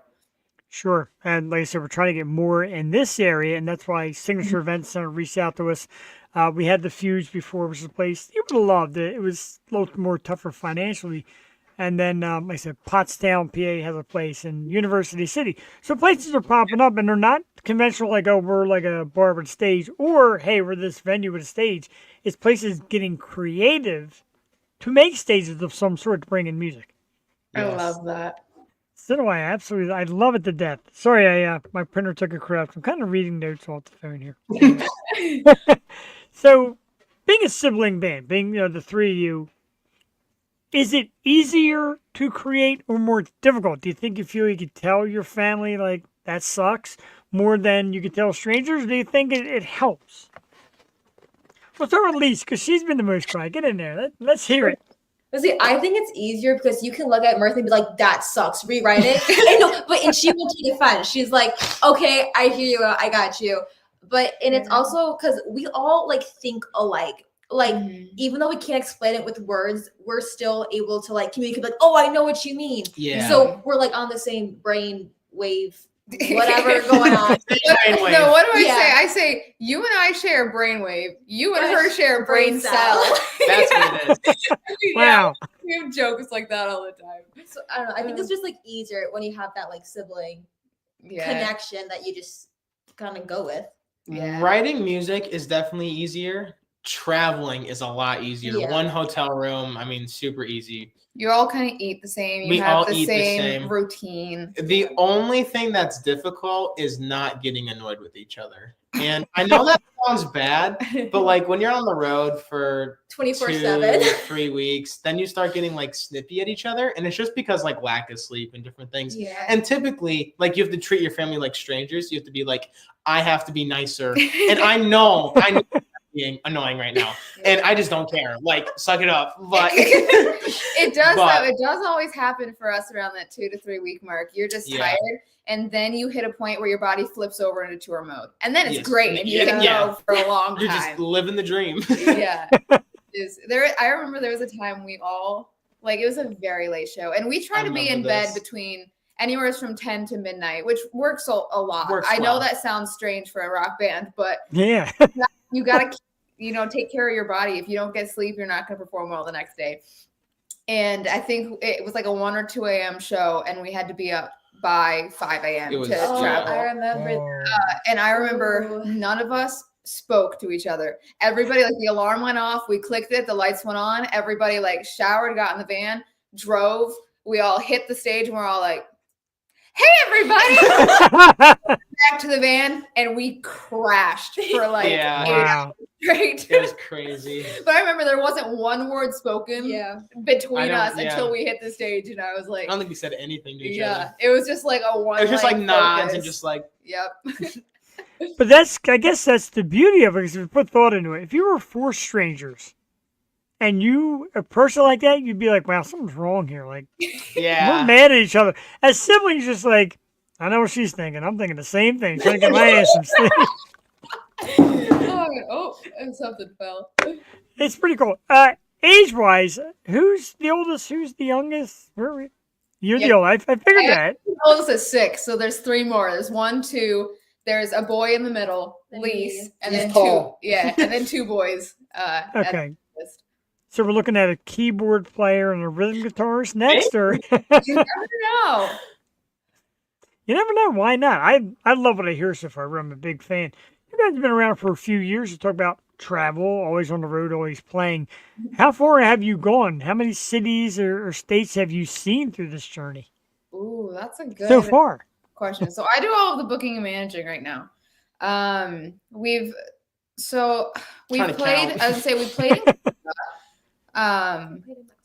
A: Sure. And like I said, we're trying to get more in this area, and that's why Signature Events Center reached out to us. We had the Fuse before, which is a place you would have loved it. It was a little more tougher financially. And then, like I said, Pottstown, PA has a place in University City. So places are popping up, and they're not conventional like, oh, we're like a bar with a stage, or, hey, we're this venue with a stage. It's places getting creative to make stages of some sort to bring in music.
C: I
D: Yes.
C: love that.
A: So do I, absolutely. I love it to death. Sorry, my printer took a crap. I'm kind of reading notes off the phone here. So, being a sibling band, being the 3 of you, is it easier to create or more difficult? Do you think you feel you could tell your family like that sucks more than you could tell strangers? Or do you think it helps? We'll start with Lise because she's been the most quiet. Get in there. Let's hear it.
E: But see, I think it's easier because you can look at Mirth and be like, that sucks, rewrite it. and she will take offense. She's like, okay, I hear you, I got you. And it's also because we all like think alike. Like, even though we can't explain it with words, we're still able to like communicate like, oh, I know what you mean.
D: Yeah.
E: So we're like on the same brain wave, whatever going on.
D: Brainwave.
C: No, what do I
E: Yeah.
C: say? I say you and I share a brainwave. You and her share a brain cell.
D: That's what it is.
A: Wow.
C: We have jokes like that all the time.
E: So I don't know. I think it's just like easier when you have that like sibling connection that you just kind of go with.
C: Yeah.
D: Writing music is definitely easier. Traveling is a lot easier.
E: Yeah.
D: One hotel room, I mean, super easy.
C: You all kind of eat the same. You
D: We
C: have
D: all
C: the
D: eat the
C: same
D: same.
C: routine.
D: The only thing that's difficult is not getting annoyed with each other. And I know that sounds bad, but like when you're on the road for
E: 24/7.
D: 3 weeks, then you start getting like snippy at each other. And it's just because like lack of sleep and different things.
C: Yeah.
D: And typically, like you have to treat your family like strangers. You have to be like, I have to be nicer. And I know I'm being annoying right now. And I just don't care. Like, suck it up. But
C: it does
D: but-
C: it does always happen for us around that 2 to 3 week mark. You're just
D: Yeah.
C: tired, and then you hit a point where your body flips over into tour mode, and then it's
D: Yes.
C: great, and you can
D: Yeah.
C: go for a long
D: you're
C: time.
D: just living the dream.
C: Yeah. I remember there was a time we all it was a very late show, and we try
D: I
C: to be
D: remember
C: in bed
D: this.
C: between anywhere from 10 to midnight, which works a lot.
D: Works
C: I know
D: well.
C: that sounds strange for a rock band, but
A: Yeah.
C: you gotta take care of your body. If you don't get sleep, you're not gonna perform well the next day. And I think it was like a 1 or 2 a.m. show, and we had to be up by 5 a.m.
D: It
C: to
D: was-
C: travel.
E: I remember.
A: Oh.
C: And I remember
E: Ooh.
C: none of us spoke to each other. Everybody, like, the alarm went off, we clicked it, the lights went on, everybody like showered, got in the van, drove, we all hit the stage, and we're all like, hey everybody, back to the van, and we crashed for like
D: Yeah.
C: 8 hours
A: Wow.
C: straight.
D: It was crazy.
C: But I remember there wasn't one word spoken
E: Yeah.
C: between
D: I don't-
C: us
D: yeah.
C: until we hit the stage, and I was like,
D: I don't think we said anything to each
C: yeah,
D: other.
C: it was just like a one.
D: It was just like nods
C: focus.
D: and just like,
C: Yep.
A: But I guess that's the beauty of it, because if you put thought into it. If you were 4 strangers and a person like that, you'd be like, wow, something's wrong here. Like, we're
D: yeah.
A: mad at each other. As siblings, just like, I know what she's thinking. I'm thinking the same thing. Trying to get my ass some sleep.
C: And something fell.
A: It's pretty cool. Age-wise, who's the oldest? Who's the youngest? Where are we? You're the
C: Yeah.
A: oldest. I figured that.
C: Oldest is 6, so there's 3 more. There's 1, 2. There's a boy in the middle,
E: And
C: Lise,
E: me.
C: and
D: He's
C: then
D: tall.
C: 2. Yeah, and then 2 boys. At
A: Okay.
C: the list.
A: So we're looking at a keyboard player and a rhythm guitarist next, or
C: You never know.
A: you never know. Why not? I love what I hear so far. I'm a big fan. You guys have been around for a few years. You talk about travel, always on the road, always playing. How far have you gone? How many cities or states have you seen through this journey
C: Ooh, that's a good
A: so far?
C: question. So I do all of the booking and managing right now. We've
D: Trying to
C: played.
D: count.
C: I would say we played.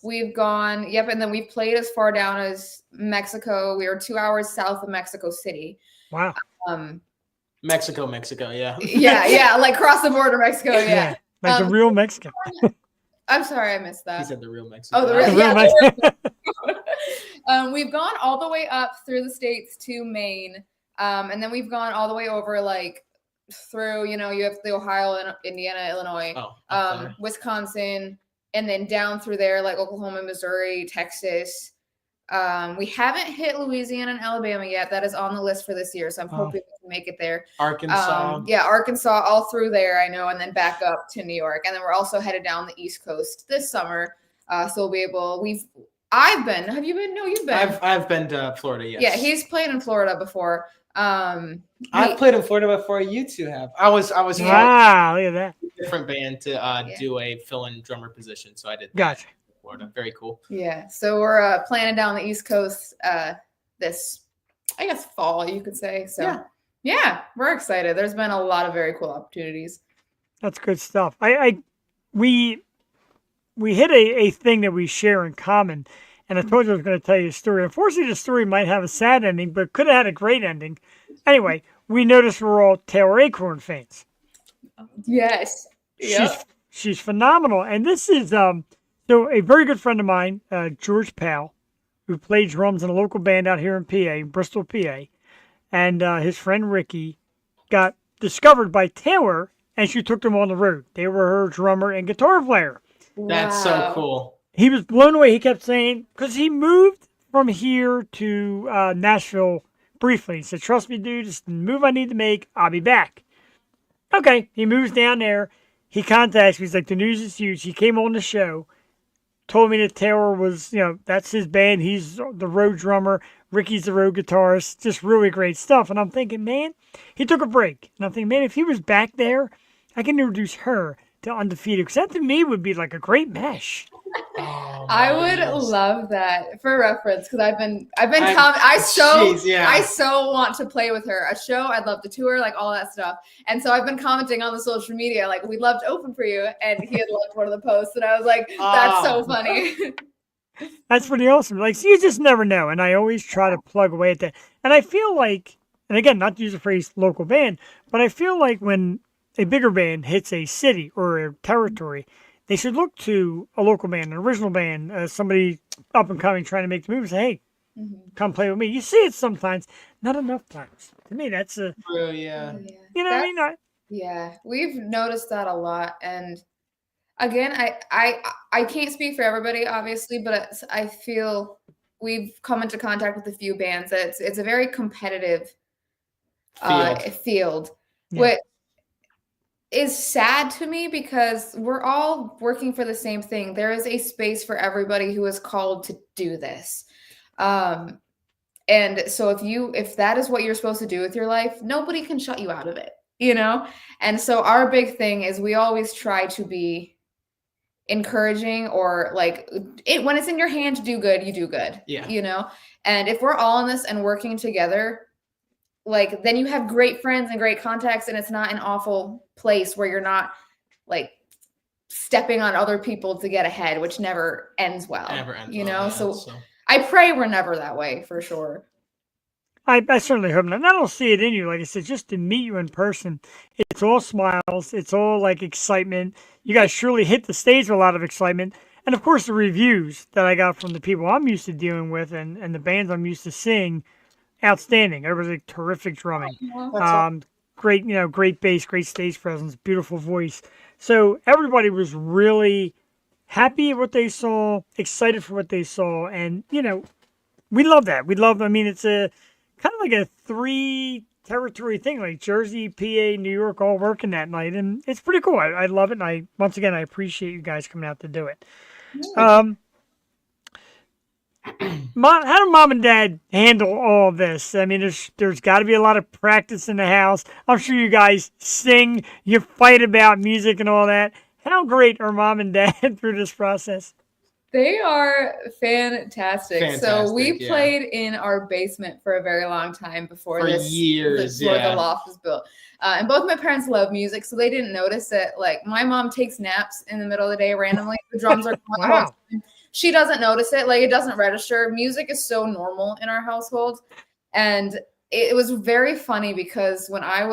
C: We've gone. Yep, and then we've played as far down as Mexico. We were 2 hours south of Mexico City.
A: Wow.
D: Mexico, yeah.
C: Yeah, like cross the border, Mexico. Yeah.
A: Like the real Mexican.
C: I'm sorry, I missed that.
D: He said the real Mexico.
C: Oh, the
A: The
C: real-
A: real
C: yeah,
A: Mexican.
C: We've gone all the way up through the states to Maine, and then we've gone all the way over like through. You have the Ohio, and Indiana, Illinois,
D: Oh, up there.
C: Wisconsin, and then down through there like Oklahoma, Missouri, Texas. We haven't hit Louisiana and Alabama yet. That is on the list for this year, so I'm
A: Oh.
C: hoping we can make it there.
D: Arkansas.
C: Yeah, Arkansas, all through there, I know, and then back up to New York, and then we're also headed down the East Coast this summer. So we'll be able. I've been. Have you been? No, you've been.
D: I've been to Florida, yes.
C: Yeah, he's played in Florida before.
D: I've
C: we-
D: played in Florida before you two have. I was
A: Wow, look at that.
D: in a different band to
C: Yeah.
D: do a fill-in drummer position, so I did that
A: Gotcha.
D: in Florida. Very cool.
C: Yeah, so we're planning down the East Coast this, I guess, fall, you could say. So yeah, we're excited. There's been a lot of very cool opportunities.
A: That's good stuff. We hit a thing that we share in common, and I told you I was going to tell you a story. Unfortunately, the story might have a sad ending, but could have had a great ending. Anyway, we noticed we're all Taylor Acorn fans.
C: Yes.
A: She's phenomenal, and this is so a very good friend of mine, George Powell, who played drums in a local band out here in PA, Bristol, PA, and his friend Ricky got discovered by Taylor, and she took them on the road. They were her drummer and guitar player.
D: That's so cool.
A: He was blown away. He kept saying, because he moved from here to Nashville briefly. He said, trust me, dude, it's the move I need to make. I'll be back. Okay. He moves down there. He contacts me. He's like, the news is huge. He came on the show, told me that Taylor was, that's his band. He's the road drummer. Ricky's the road guitarist, just really great stuff. And I'm thinking, man, he took a break. And I'm thinking, man, if he was back there, I can introduce her to Undefeated, because that to me would be like a great mesh.
D: Oh,
C: I
D: my
C: would
D: goodness.
C: love that for reference because I've been
D: Jeez, yeah.
C: I so want to play with her. A show, I'd love to tour, like all that stuff. And so I've been commenting on the social media, like, we'd love to open for you. And he had loved one of the posts, and I was like, that's so funny.
A: That's pretty awesome. Like, so you just never know. And I always try to plug away at that. And I feel like, and again, not to use the phrase local band, but I feel like when a bigger band hits a city or a territory, they should look to a local band, an original band, somebody up and coming trying to make the move and say, hey, come play with me. You see it sometimes, not enough times. To me, that's a,
D: True, yeah.
A: you know what I mean?
C: Yeah, we've noticed that a lot. And again, I can't speak for everybody, obviously, but I feel we've come into contact with a few bands that it's a very competitive field,
A: Yeah.
C: which is sad to me because we're all working for the same thing. There is a space for everybody who is called to do this. And so if that is what you're supposed to do with your life, nobody can shut you out of it, you know? And so our big thing is we always try to be encouraging, or like when it's in your hand to do good, you do good.
D: Yeah.
C: You know? And if we're all in this and working together, like, then you have great friends and great contacts, and it's not an awful place where you're not like stepping on other people to get ahead, which never ends well.
D: Never ends
C: you
D: well,
C: know?
D: yeah,
C: So I pray we're never that way, for sure.
A: I certainly hope not. And I don't see it in you. Like I said, just to meet you in person, it's all smiles. It's all like excitement. You guys surely hit the stage with a lot of excitement. And of course, the reviews that I got from the people I'm used to dealing with and the bands I'm used to seeing, outstanding. Everybody's like terrific drumming. Great, great bass, great stage presence, beautiful voice. So everybody was really happy at what they saw, excited for what they saw. And, we love that. I mean, it's a kind of like a 3 territory thing, like Jersey, PA, New York, all working that night. And it's pretty cool. I love it. And once again, I appreciate you guys coming out to do it. How do mom and dad handle all of this? I mean, there's got to be a lot of practice in the house. I'm sure you guys sing, you fight about music and all that. How great are mom and dad through this process?
C: They are fantastic. So we
D: yeah.
C: played in our basement for a very long time before
D: For
C: this
D: years,
C: before
D: yeah.
C: the loft was built. And both my parents love music, so they didn't notice it. Like, my mom takes naps in the middle of the day randomly. The drums are going the whole time. She doesn't notice it. Like, it doesn't register. Music is so normal in our household. And it was very funny because when I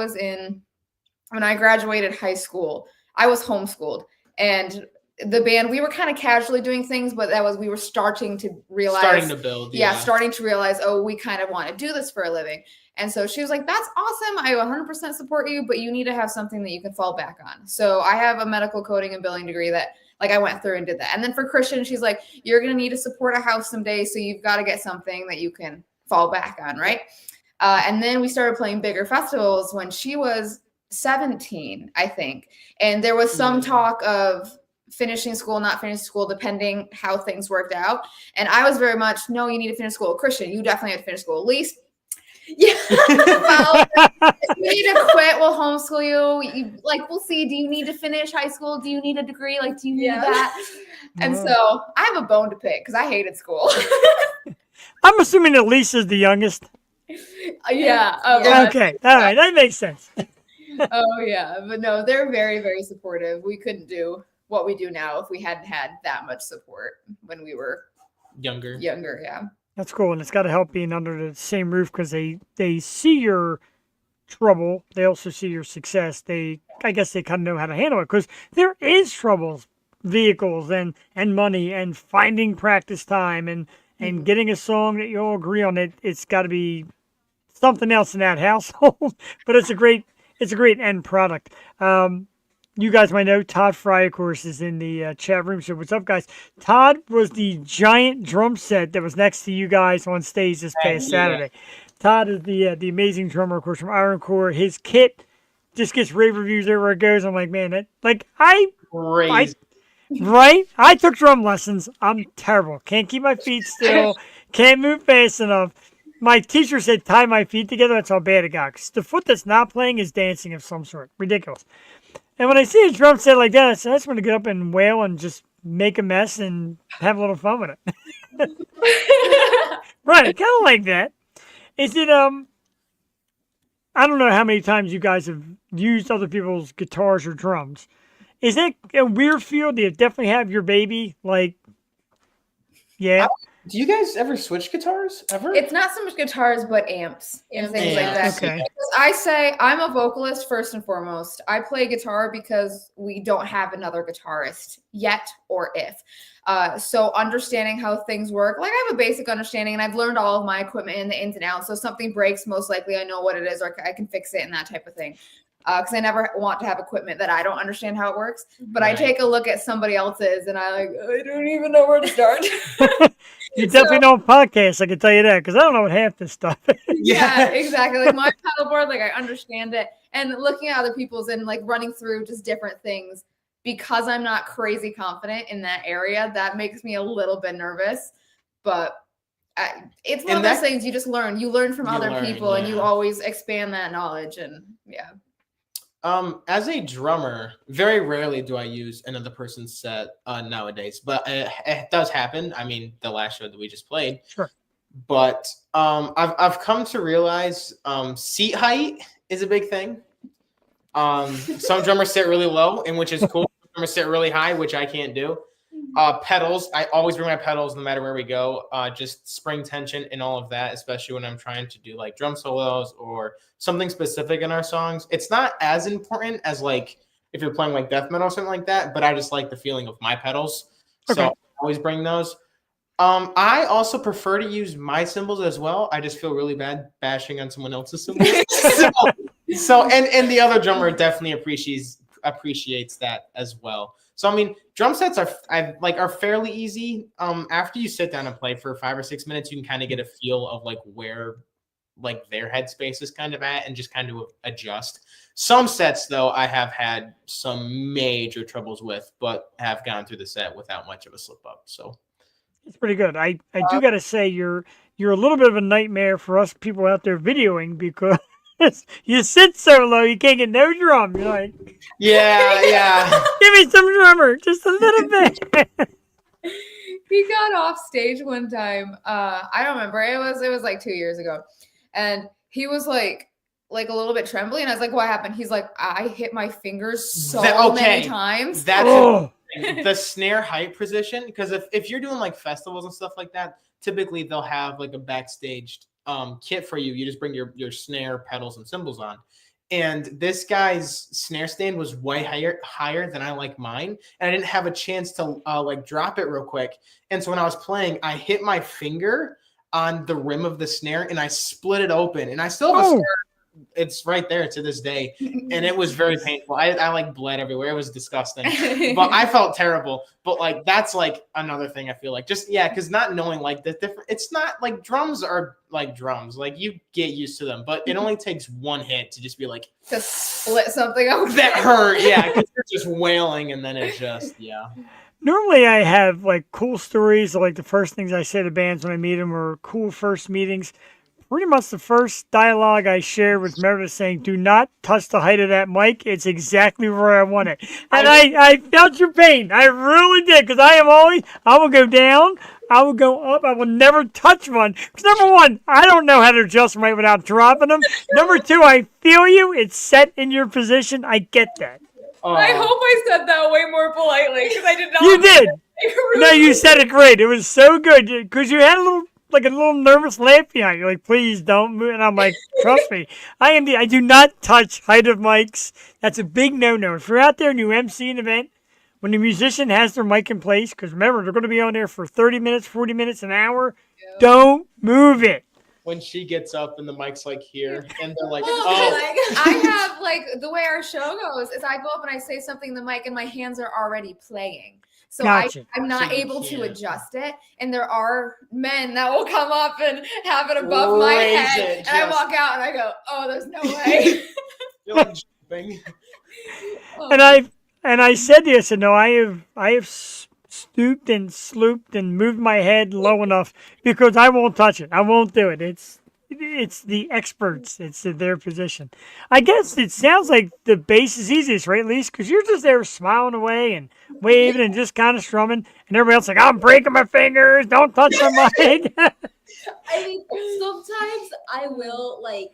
C: graduated high school, I was homeschooled. And the band, we were kind of casually doing things, but we were starting to realize.
D: Starting to build, yeah.
C: Starting to realize, oh, we kind of want to do this for a living. And so she was like, that's awesome. I 100% support you, but you need to have something that you can fall back on. So I have a medical coding and billing degree that, like, I went through and did that. And then for Christian, she's like, you're going to need to support a house someday. So you've got to get something that you can fall back on. Right. And then we started playing bigger festivals when she was 17, I think. And there was some talk of finishing school, not finishing school, depending how things worked out. And I was very much, no, you need to finish school. Christian, you definitely have to finish school. At least, yeah. Well, if you need to quit, we'll homeschool you. We'll see. Do you need to finish high school? Do you need a degree? Like, do you need that? And so I have a bone to pick because I hated school.
A: I'm assuming that Lisa's the youngest.
C: Yeah.
A: Okay. All right. That makes sense.
C: Oh, yeah. But no, they're very, very supportive. We couldn't do what we do now if we hadn't had that much support when we were
D: younger.
C: Yeah.
A: That's cool. And it's got to help being under the same roof because they see your trouble. They also see your success. I guess they kind of know how to handle it because there is troubles, vehicles and money and finding practice time and getting a song that you all agree on. It's got to be something else in that household, but it's a great end product. You guys might know Todd Fry, of course, is in the chat room. So what's up, guys? Todd was the giant drum set that was next to you guys on stage this past Saturday. Todd is the amazing drummer, of course, from Iron Core. His kit just gets rave reviews everywhere it goes. I'm like, man, I took drum lessons. I'm terrible. Can't keep my feet still. Can't move fast enough. my teacher said tie my feet together. That's how bad it got. 'Cause the foot that's not playing is dancing of some sort. Ridiculous. And when I see a drum set like that, I just want to get up and wail and just make a mess and have a little fun with it. Right, kind of like that. Is it I don't know how many times you guys have used other people's guitars or drums. Is that a weird feel? Do you definitely have your baby? Like, yeah.
D: Do you guys ever switch guitars? Ever?
C: It's not so much guitars, but amps and things like that.
A: Okay.
C: Because I say I'm a vocalist first and foremost. I play guitar because we don't have another guitarist yet or if. So understanding how things work, like I have a basic understanding and I've learned all of my equipment and the ins and outs. So if something breaks, most likely I know what it is or I can fix it and that type of thing. Because I never want to have equipment that I don't understand how it works. But I take a look at somebody else's and I don't even know where to start.
A: You definitely don't podcast, I can tell you that, because I don't know what half this stuff is.
C: Yeah, exactly. Like my paddleboard, like I understand it. And looking at other people's and like running through just different things, because I'm not crazy confident in that area, that makes me a little bit nervous. But it's one of those things you just learn. You learn from other people and you always expand that knowledge. And yeah.
D: As a drummer, very rarely do I use another person's set nowadays, but it does happen. I mean, the last show that we just played. Sure. But I've come to realize seat height is a big thing. Some drummers sit really low, and which is cool. Some drummers sit really high, which I can't do. Pedals, I always bring my pedals no matter where we go. Just spring tension and all of that, especially when I'm trying to do like drum solos or something specific in our songs. It's not as important as like if you're playing like death metal or something like that, but I just like the feeling of my pedals. Okay. So I always bring those. I also prefer to use my cymbals as well. I just feel really bad bashing on someone else's cymbals. And the other drummer definitely appreciates that as well. So I mean, drum sets are fairly easy. After you sit down and play for 5 or 6 minutes, you can kind of get a feel of like where like their headspace is kind of at and just kind of adjust. Some sets though, I have had some major troubles with, but have gone through the set without much of a slip up. So
A: it's pretty good. I do got to say you're a little bit of a nightmare for us people out there videoing because you sit so low you can't get no drum. You're like,
D: yeah.
A: Give me some drummer, just a little bit.
C: He got off stage one time. I don't remember. It was like 2 years ago, and he was like a little bit trembling. And I was like, "What happened?" He's like, "I hit my fingers so many times."
D: That's the snare height position. Because if you're doing like festivals and stuff like that, typically they'll have like a backstage kit for you. You just bring your snare, pedals, and cymbals on. And this guy's snare stand was way higher than I like mine, and I didn't have a chance to like drop it real quick. And so when I was playing, I hit my finger on the rim of the snare, and I split it open. And I still have a snare. It's right there to this day, and it was very painful. I like bled everywhere. It was disgusting, but I felt terrible. But like that's like another thing I feel like because not knowing like the different. It's not like drums are like drums. Like you get used to them, but it only takes one hit to just be like
C: to split something open.
D: That hurt, yeah, because you're just wailing, and then it just
A: Normally I have like cool stories, like the first things I say to bands when I meet them are cool first meetings. Pretty much the first dialogue I shared was Meredith saying, "Do not touch the height of that mic. It's exactly where I want it." And I felt your pain. I really did, because I will go down, I will go up, I will never touch one. Because number one, I don't know how to adjust them right without dropping them. Number two, I feel you. It's set in your position. I get that.
C: I hope I said that way more politely, because I did not.
A: You did. No, you said it great. It was so good, because you had a little nervous laugh behind you, like, please don't move. And I'm like, trust me, I do not touch height of mics. That's a big no-no. If you're out there and you MC an event, when the musician has their mic in place, because remember, they're going to be on there for 30 minutes, 40 minutes, an hour, don't move it.
D: When she gets up and the mic's like here, and they're like,
C: I have like the way our show goes is I go up and I say something in the mic and my hands are already playing. So
A: gotcha.
C: I'm not able to adjust it. And there are men that will come up and have it above my head. And I walk out and I go, oh, there's no way.
D: You're like jumping.
A: And I said to you, I said, no, I have stooped and slooped and moved my head low enough because I won't touch it. I won't do it. it's the experts. It's their position. I guess it sounds like the bass is easiest, right, Lise? Because you're just there smiling away and waving and just kind of strumming, and everybody else like, I'm breaking my fingers. Don't touch my mic.
E: I mean, sometimes I will like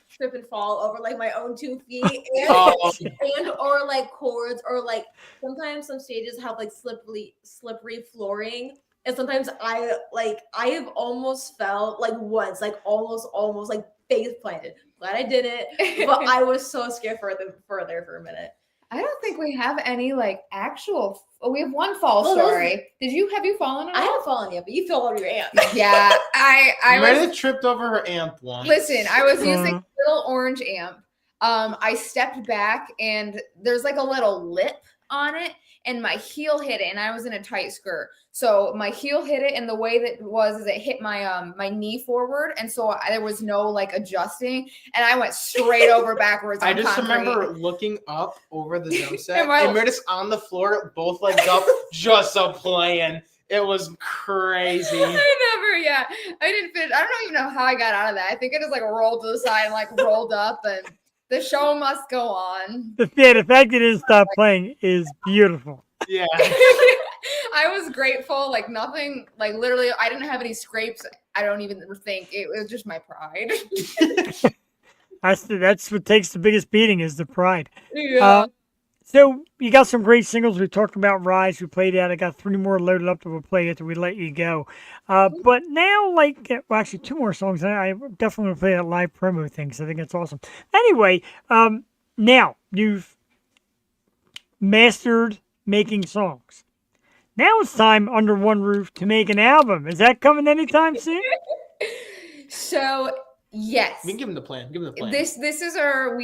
E: trip and fall over like my own 2 feet and,
D: Oh.
E: and or like chords or like sometimes some stages have like slippery flooring. And sometimes I have almost fell like once, like almost like face planted. Glad I didn't, but I was so scared for there for a minute.
C: I don't think we have any like actual. Oh, we have one fall
E: Well, those-
C: story. Have you fallen? At
E: I
C: all?
E: haven't fallen yet, but you fell over your aunt.
C: Yeah, I
D: Meredith
C: was.
D: tripped over her amp once.
C: Listen, I was using
A: Uh.
C: a little orange amp. I stepped back and there's like a little lip on it, and my heel hit it, and I was in a tight skirt. So my heel hit it, and the way that it was is it hit my my knee forward, and so there was no like adjusting, and I went straight over backwards.
D: I
C: on
D: just
C: concrete.
D: remember looking up over the drum set,
C: And my-
D: and Meredith's on the floor, both legs up, just a playing. It was crazy.
C: I didn't finish. I don't even know how I got out of that. I think I just like rolled to the side and like rolled up, and the show must go on.
A: The fact that it didn't stop playing is beautiful.
D: Yeah.
C: I was grateful. Like nothing. Like literally, I didn't have any scrapes. I don't even think it was just my pride.
A: That's what takes the biggest beating is the pride.
C: Yeah.
A: So you got some great singles. We talked about Rise. We played out. I got 3 more loaded up that we'll play after we let you go. But now, well, actually 2 more songs. I definitely want to play that live promo thing. So I think that's awesome. Anyway, now you've mastered making songs. Now it's time under one roof to make an album. Is that coming anytime soon?
C: So yes,
D: We can give him the plan. Give him the plan.
C: this is our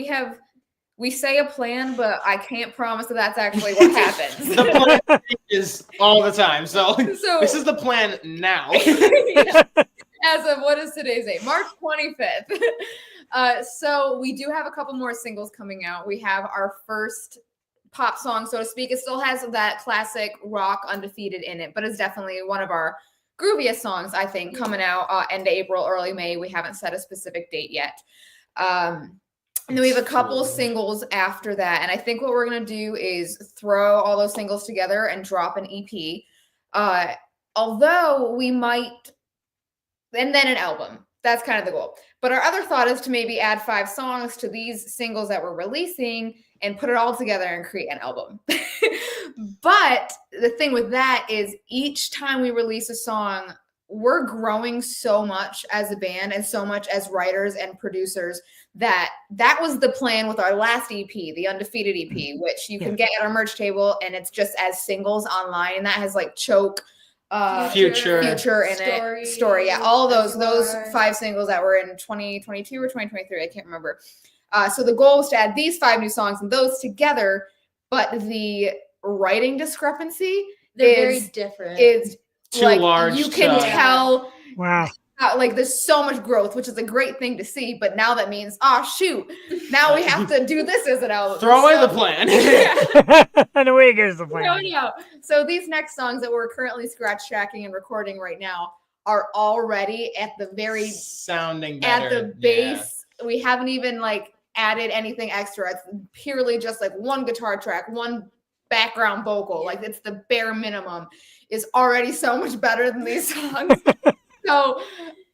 C: we say a plan, but I can't promise that that's actually what happens.
D: The plan is all the time. So
C: So
D: this is the plan now.
C: Yeah. As of what is today's date? March 25th. So we do have a couple more singles coming out. We have our first pop song, so to speak. It still has that classic rock Undefeated in it, but it's definitely one of our grooviest songs, I think, coming out end of April, early May. We haven't set a specific date yet. And then we have a couple singles after that. And I think what we're going to do is throw all those singles together and drop an EP. Although we might, and then an album. That's kind of the goal. But our other thought is to maybe add 5 songs to these singles that we're releasing and put it all together and create an album. But the thing with that is each time we release a song, we're growing so much as a band and so much as writers and producers that was the plan with our last EP, the Undefeated EP, which you can get at our merch table, and it's just as singles online, and that has like Choke,
D: Future
C: in it, Story, yeah, all those 5 singles that were in 2022 or 2023, I can't remember. So the goal is to add these 5 new songs and those together, but the writing discrepancy
E: They're very different.
C: is
D: Too
C: like,
D: large
C: you can
D: to-
C: tell
A: Wow.
C: like there's so much growth, which is a great thing to see, but now that means shoot, now we have to do this as an album.
D: Throw away
C: So-
D: the plan.
C: Yeah.
A: And away goes the plan.
C: No. So these next songs that we're currently scratch tracking and recording right now are already at the very
D: Sounding better.
C: at the base. We haven't even like added anything extra. It's purely just like one guitar track, one background vocal. Like it's the bare minimum. Is already so much better than these songs. So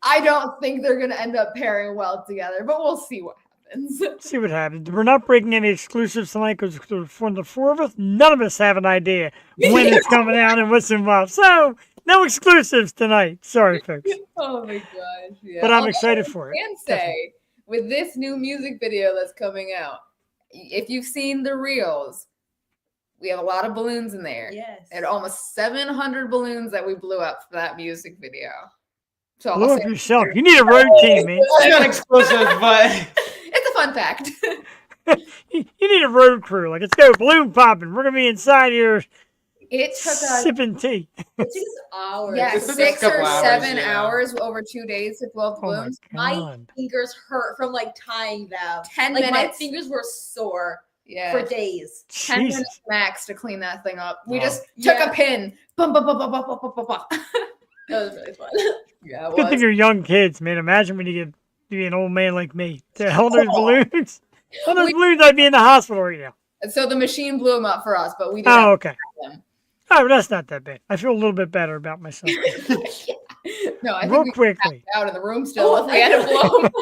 C: I don't think they're gonna end up pairing well together, but we'll see what happens.
A: See what happens. We're not breaking any exclusives tonight because from the 4 of us, none of us have an idea when it's coming out and what's involved. So no exclusives tonight. Sorry, folks.
C: Oh my gosh! Yeah.
A: But I'm
C: Although
A: excited
C: I
A: for it.
C: can say with this new music video that's coming out, if you've seen the reels, we have a lot of balloons in there.
E: Yes.
C: And almost 700 balloons that we blew up for that music video. So
A: Blow
C: I'll
A: up
C: say
A: yourself. You need a road team, man.
D: It's not exclusive, but
C: it's a fun fact.
A: You need a road crew. Like, let's go balloon popping. We're going to be inside here
C: It took us
A: sipping tea.
E: It takes hours.
C: yeah,
D: It took us a
C: 6 or
D: couple hours,
C: 7
D: yeah.
C: hours over 2 days to blow up the
A: Oh, my
C: balloons.
E: My
A: God.
E: fingers hurt from like tying them.
C: 10
E: Like my
C: minutes.
E: fingers were sore
C: Yeah.
E: for days.
C: 10
A: Jesus.
C: minutes max to clean that thing up. We
D: Wow.
C: just took
E: Yeah.
C: a pin. Bum, bum, bum, bum, bum, bum, bum, bum, bum.
E: That was really fun.
C: Yeah, it
A: Good thing
C: was.
A: you're young kids, man. Imagine when you get be an old man like me to hold those balloons. All those balloons, I'd be in the hospital right now.
C: So the machine blew them up for us, but we did
A: Oh, okay.
C: them.
A: Oh, that's not that bad. I feel a little bit better about myself.
C: No, I think
A: Real
C: we
A: quickly,
C: out in the room still if we had to blow 'em up.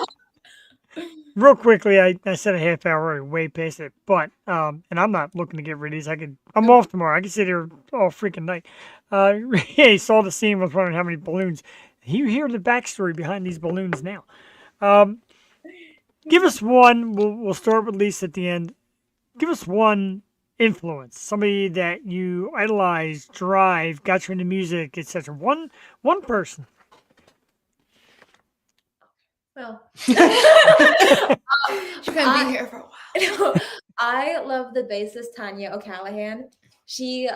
A: real quickly, I said a half hour, way past it, but and I'm not looking to get rid of these. I'm off tomorrow. I can sit here all freaking night. Yeah, he saw the scene, was wondering how many balloons. You hear the backstory behind these balloons now. Give us one. We'll start with Lisa at the end. Give us one influence, somebody that you idolize, drive, got you into music, etc. One person.
E: Well,
C: She's gonna be here for a while.
E: I love the bassist Tanya O'Callahan. She's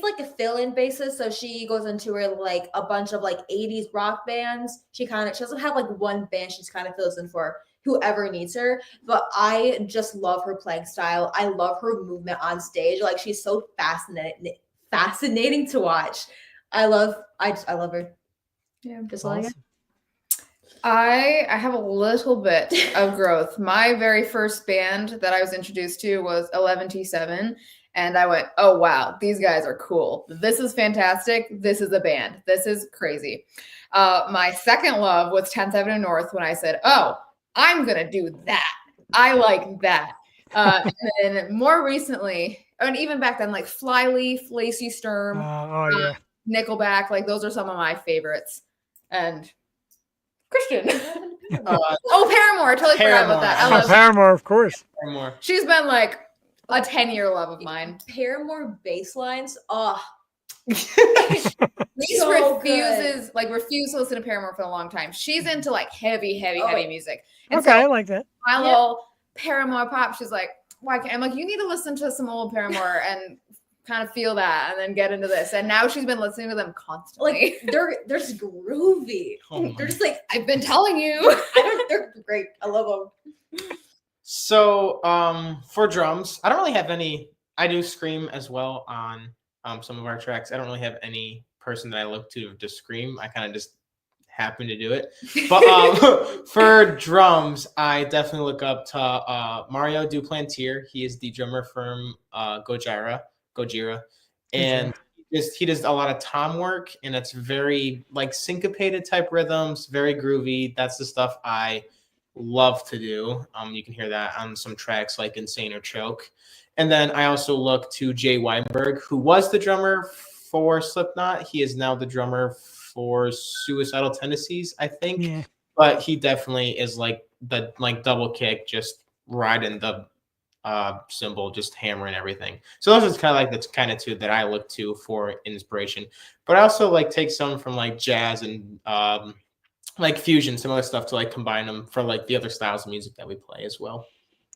E: like a fill-in bassist, so she goes into her like a bunch of like 80s rock bands. She doesn't have like one band, she just kind of fills in for whoever needs her. But I just love her playing style. I love her movement on stage. Like she's so fascinating to watch. I love her.
C: Yeah,
E: Just like
A: Awesome.
C: I have a little bit of growth. My very first band that I was introduced to was 11T7, and I went, "Oh wow, these guys are cool. This is fantastic. This is a band. This is crazy." My second love was 10th Avenue North when I said, "Oh, I'm gonna do that. I like that." And then more recently, and even back then, like Flyleaf, Lacey Sturm,
A: Oh yeah.
C: Nickelback, like those are some of my favorites. And Christian.
D: Uh,
C: Paramore. I totally forgot about that. I
D: Paramore.
C: love
A: Paramore, of course.
D: More.
C: She's been like a 10-year love of mine.
E: Paramore bass lines. Oh,
C: Lisa
E: So
C: refuses to listen to Paramore for a long time. She's into like heavy music. And
A: Okay, I
C: so
A: like that.
C: my little Paramore pop, she's like, why can't I'm like, you need to listen to some old Paramore and kind of feel that and then get into this. And now she's been listening to them constantly.
E: like they're just groovy.
D: Oh
E: They're just like
C: I've been telling you.
E: they're great. I love them.
D: So for drums, I don't really have any. I do scream as well on some of our tracks. I don't really have any person that I look to scream. I kind of just happen to do it. But for drums, I definitely look up to Mario Duplantier. He is the drummer from Gojira, and he does a lot of tom work, and it's very like syncopated type rhythms, very groovy. That's the stuff I love to do. You can hear that on some tracks like Insane or Choke. And then I also look to Jay Weinberg, who was the drummer for Slipknot. He is now the drummer for Suicidal Tendencies, I think.
A: Yeah.
D: But he definitely is like the double kick, just riding the cymbal, just hammering everything. So those are kind of like the kind of two that I look to for inspiration. But I also like take some from like jazz and like fusion, some other stuff to like combine them for like the other styles of music that we play as well.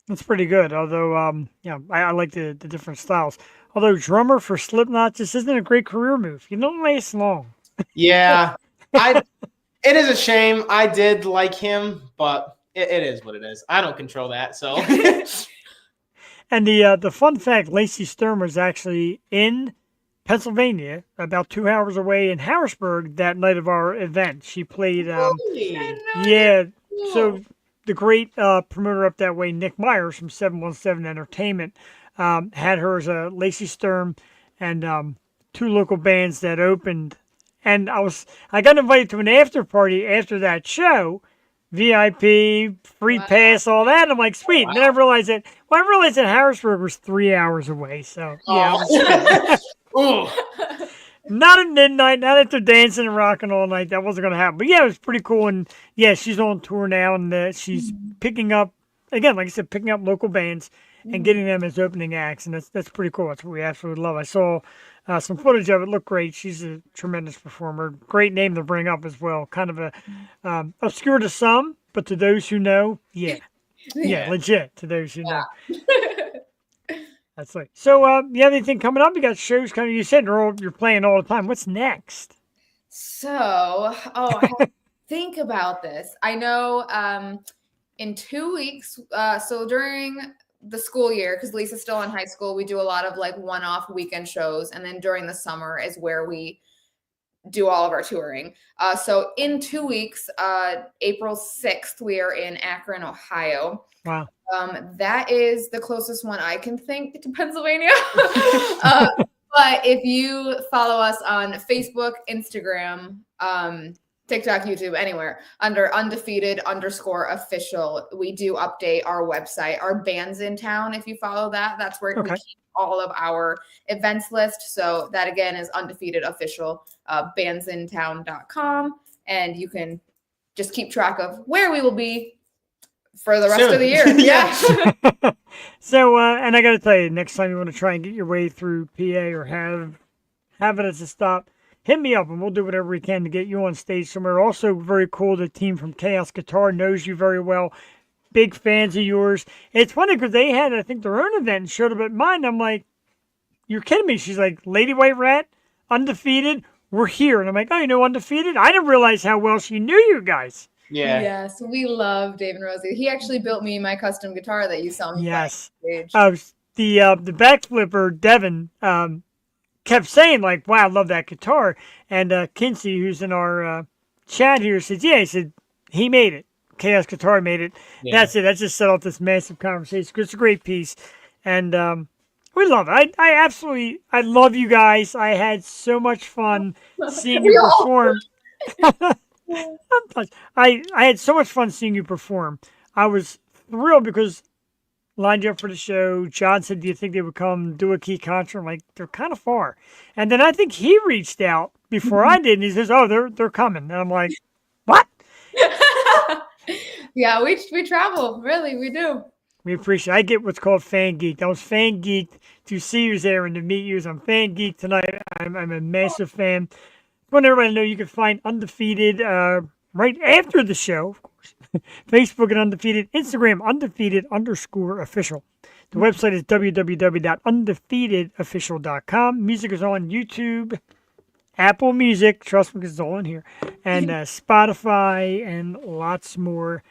A: That's pretty good. Although, yeah, I like the different styles. Although drummer for Slipknot just isn't a great career move. You don't last long.
D: Yeah, it is a shame. I did like him, but it is what it is. I don't control that. So,
A: And the fun fact, Lacey Sturm was actually in Pennsylvania, about 2 hours away in Harrisburg that night of our event. She played. Yeah. So the great promoter up that way, Nick Myers from 717 Entertainment, had her as a Lacey Sturm and 2 local bands that opened. And I got invited to an after party after that show, VIP, free pass, all that. And I'm like, sweet. And then I realized that Harrisburg was 3 hours away. So yeah, not at midnight, not after dancing and rocking all night. That wasn't going to happen. But yeah, it was pretty cool. And yeah, she's on tour now, and she's picking up, again, like I said, picking up local bands and getting them as opening acts. And that's pretty cool. That's what we absolutely love. I saw some footage of it. Looked great. She's a tremendous performer. Great name to bring up as well. Kind of a obscure to some, but to those who know, yeah, legit to those who know. That's like so. You have anything coming up? You got shows coming. You said you're playing all the time. What's next?
C: So, I have to think about this. I know in 2 weeks, so during the school year, because Lisa's still in high school, we do a lot of like one-off weekend shows. And then during the summer is where we do all of our touring. So in 2 weeks, April 6th, we are in Akron, Ohio.
A: Wow.
C: That is the closest one I can think to Pennsylvania. But if you follow us on Facebook, Instagram, TikTok, YouTube, anywhere under undefeated_official, we do update our website, our bands in town. If you follow that, that's where we keep all of our events list. So that again is undefeated official, bandsintown.com. And you can just keep track of where we will be for the rest of the year. Yeah.
A: So, and I got to tell you, next time you want to try and get your way through PA or have it as a stop, hit me up and we'll do whatever we can to get you on stage somewhere. Also, very cool. The team from Chaos Guitar knows you very well. Big fans of yours. It's funny because they had, I think, their own event and showed up at mine. I'm like, you're kidding me. She's like, Lady White Rat, Undefeated, we're here. And I'm like, oh, you know Undefeated? I didn't realize how well she knew you guys.
D: Yeah.
C: Yes, we love Dave and Rosie. He actually built me my custom guitar that you saw me
A: Yes.
C: playing
A: The backflipper, Devin, kept saying, like, wow, I love that guitar. And Kinsey, who's in our chat here, said, yeah, he said, he made it. Chaos Guitar made it. Yeah. That's it. That just set off this massive conversation. It's a great piece. And we love it. I love you guys. I had so much fun seeing you perform. I had so much fun seeing you perform. I was thrilled because lined you up for the show. John said, do you think they would come do a key concert? I'm like, they're kind of far. And then I think he reached out before I did, and he says, oh, they're coming. And I'm like, what?
C: Yeah, we travel. Really, we do.
A: We appreciate it. I get what's called fan geek. I was fan geeked to see you there and to meet you. I'm fan geek tonight. I'm a massive fan. I want everybody to know you can find Undefeated right after the show, of course. Facebook and Undefeated, Instagram undefeated_official. The website is www.undefeatedofficial.com. Music is on YouTube, Apple Music, trust me, because it's all in here, and Spotify and lots more.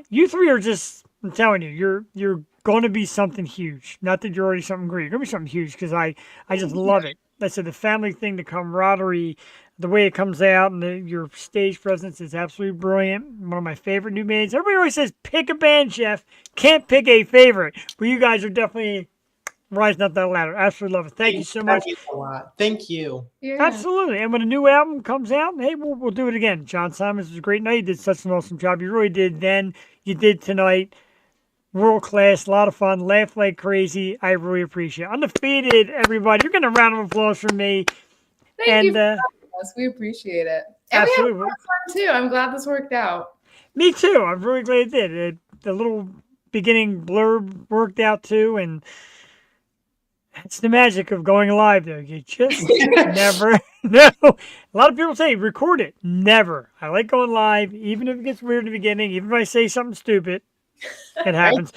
A: You three are just, I'm telling you, you're going to be something huge. Not that you're already something great. You're going to be something huge because I just love it. I said the family thing, the camaraderie, the way it comes out, and your stage presence is absolutely brilliant. One of my favorite new bands. Everybody always says, pick a band, Jeff. Can't pick a favorite. But you guys are definitely rising up that ladder. Absolutely love it. Thank you so much.
D: A lot. Thank you.
C: Yeah.
A: Absolutely. And when a new album comes out, hey, we'll do it again. John Simons was a great night. You did such an awesome job. You really did then. You did tonight. World class, a lot of fun, laugh like crazy. I really appreciate it. Undefeated, everybody. You're getting a round of applause from me.
C: Thank you for having us. We appreciate it. And
A: absolutely.
C: We had fun too. I'm glad this worked out.
A: Me too. I'm really glad it did. The little beginning blurb worked out too, and that's the magic of going live there. You just never know. A lot of people say, record it. Never. I like going live, even if it gets weird in the beginning, even if I say something stupid. It happens.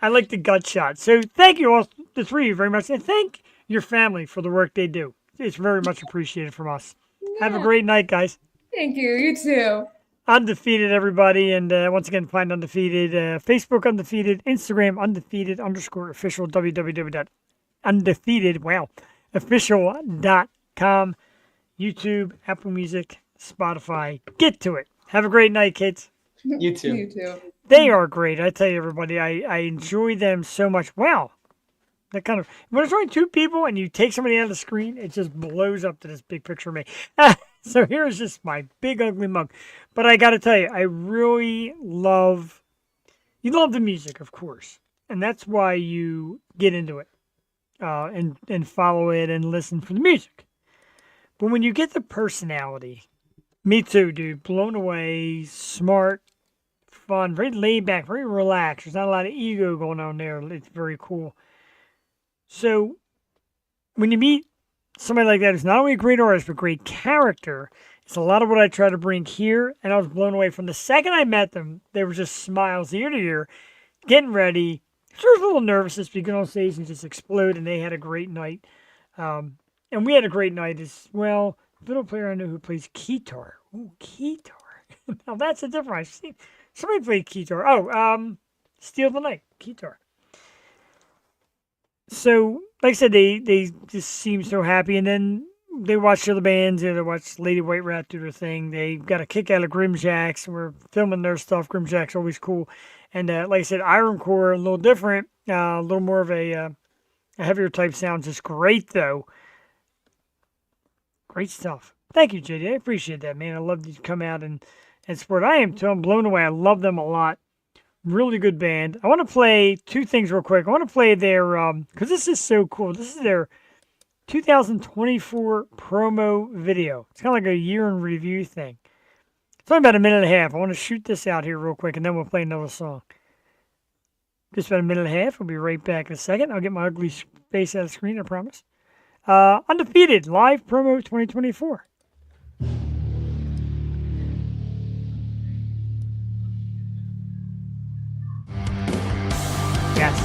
A: I like the gut shot. So thank you all, the three of you, very much. And thank your family for the work they do. It's very much appreciated from us. Yeah. Have a great night, guys.
C: Thank you. You too.
A: Undefeated, everybody. And once again, find Undefeated. Facebook, Undefeated. Instagram, Undefeated_official. www.undefeated, wow, official.com. YouTube, Apple Music, Spotify. Get to it. Have a great night, kids.
D: You too.
C: You too.
A: They are great. I tell you, everybody, I enjoy them so much. Wow. That kind of, when it's only two people and you take somebody out of the screen, it just blows up to this big picture of me. So here's just my big ugly mug. But I got to tell you, I really love, you love the music, of course. And that's why you get into it and follow it and listen for the music. But when you get the personality, me too, dude, blown away, smart, fun, very laid back, very relaxed. There's not a lot of ego going on there. It's very cool. So when you meet somebody like that who's not only a great artist, but great character, it's a lot of what I try to bring here. And I was blown away from the second I met them. They were just smiles ear to ear, getting ready. Sort of a little nervousness, but you get on stage and just explode. And they had a great night. And we had a great night as well. Fiddle player I know who plays keytar. Ooh, keytar. Now that's a different. I've seen somebody play keytar. Oh, Steal the Night, keytar. So, like I said, they just seem so happy. And then they watch other bands. They watch Lady White Rat do their thing. They got a kick out of Grimjacks. We're filming their stuff. Grimjacks always cool. And like I said, Ironcore a little different, a little more of a heavier type sound. Just great though. Great stuff. Thank you, JD. I appreciate that, man. I love you to come out and support. I am too. I'm blown away. I love them a lot. Really good band. I want to play two things real quick. I want to play their because this is so cool. This is their 2024 promo video. It's kind of like a year in review thing. It's only about a minute and a half. I want to shoot this out here real quick, and then we'll play another song. Just about a minute and a half. We'll be right back in a second. I'll get my ugly face out of the screen, I promise. Undefeated live promo 2024. Yes.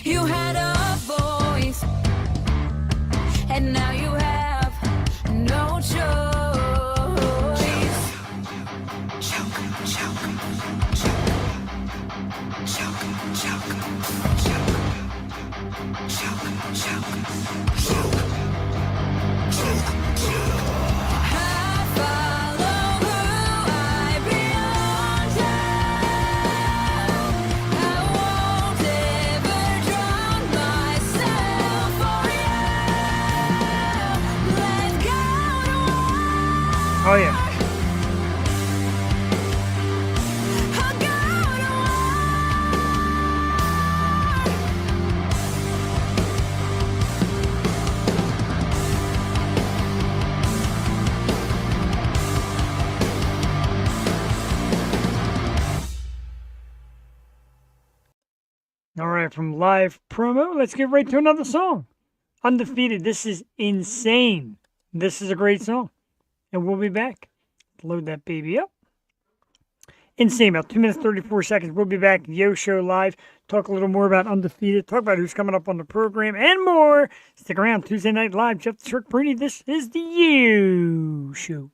B: You had a voice, and now you have no choice. I follow who I belong to. I won't ever drown myself for you. Let's go to war.
A: Oh yeah.
B: I'll go to
A: All right, from live promo, let's get right to another song. Undefeated. This is insane. This is a great song. And we'll be back. Load that baby up. Insane. About 2 minutes, 34 seconds. We'll be back. Yo Show Live. Talk a little more about Undefeated. Talk about who's coming up on the program and more. Stick around. Tuesday Night Live. Jeff the Trick Bruni. This is the Yo Show.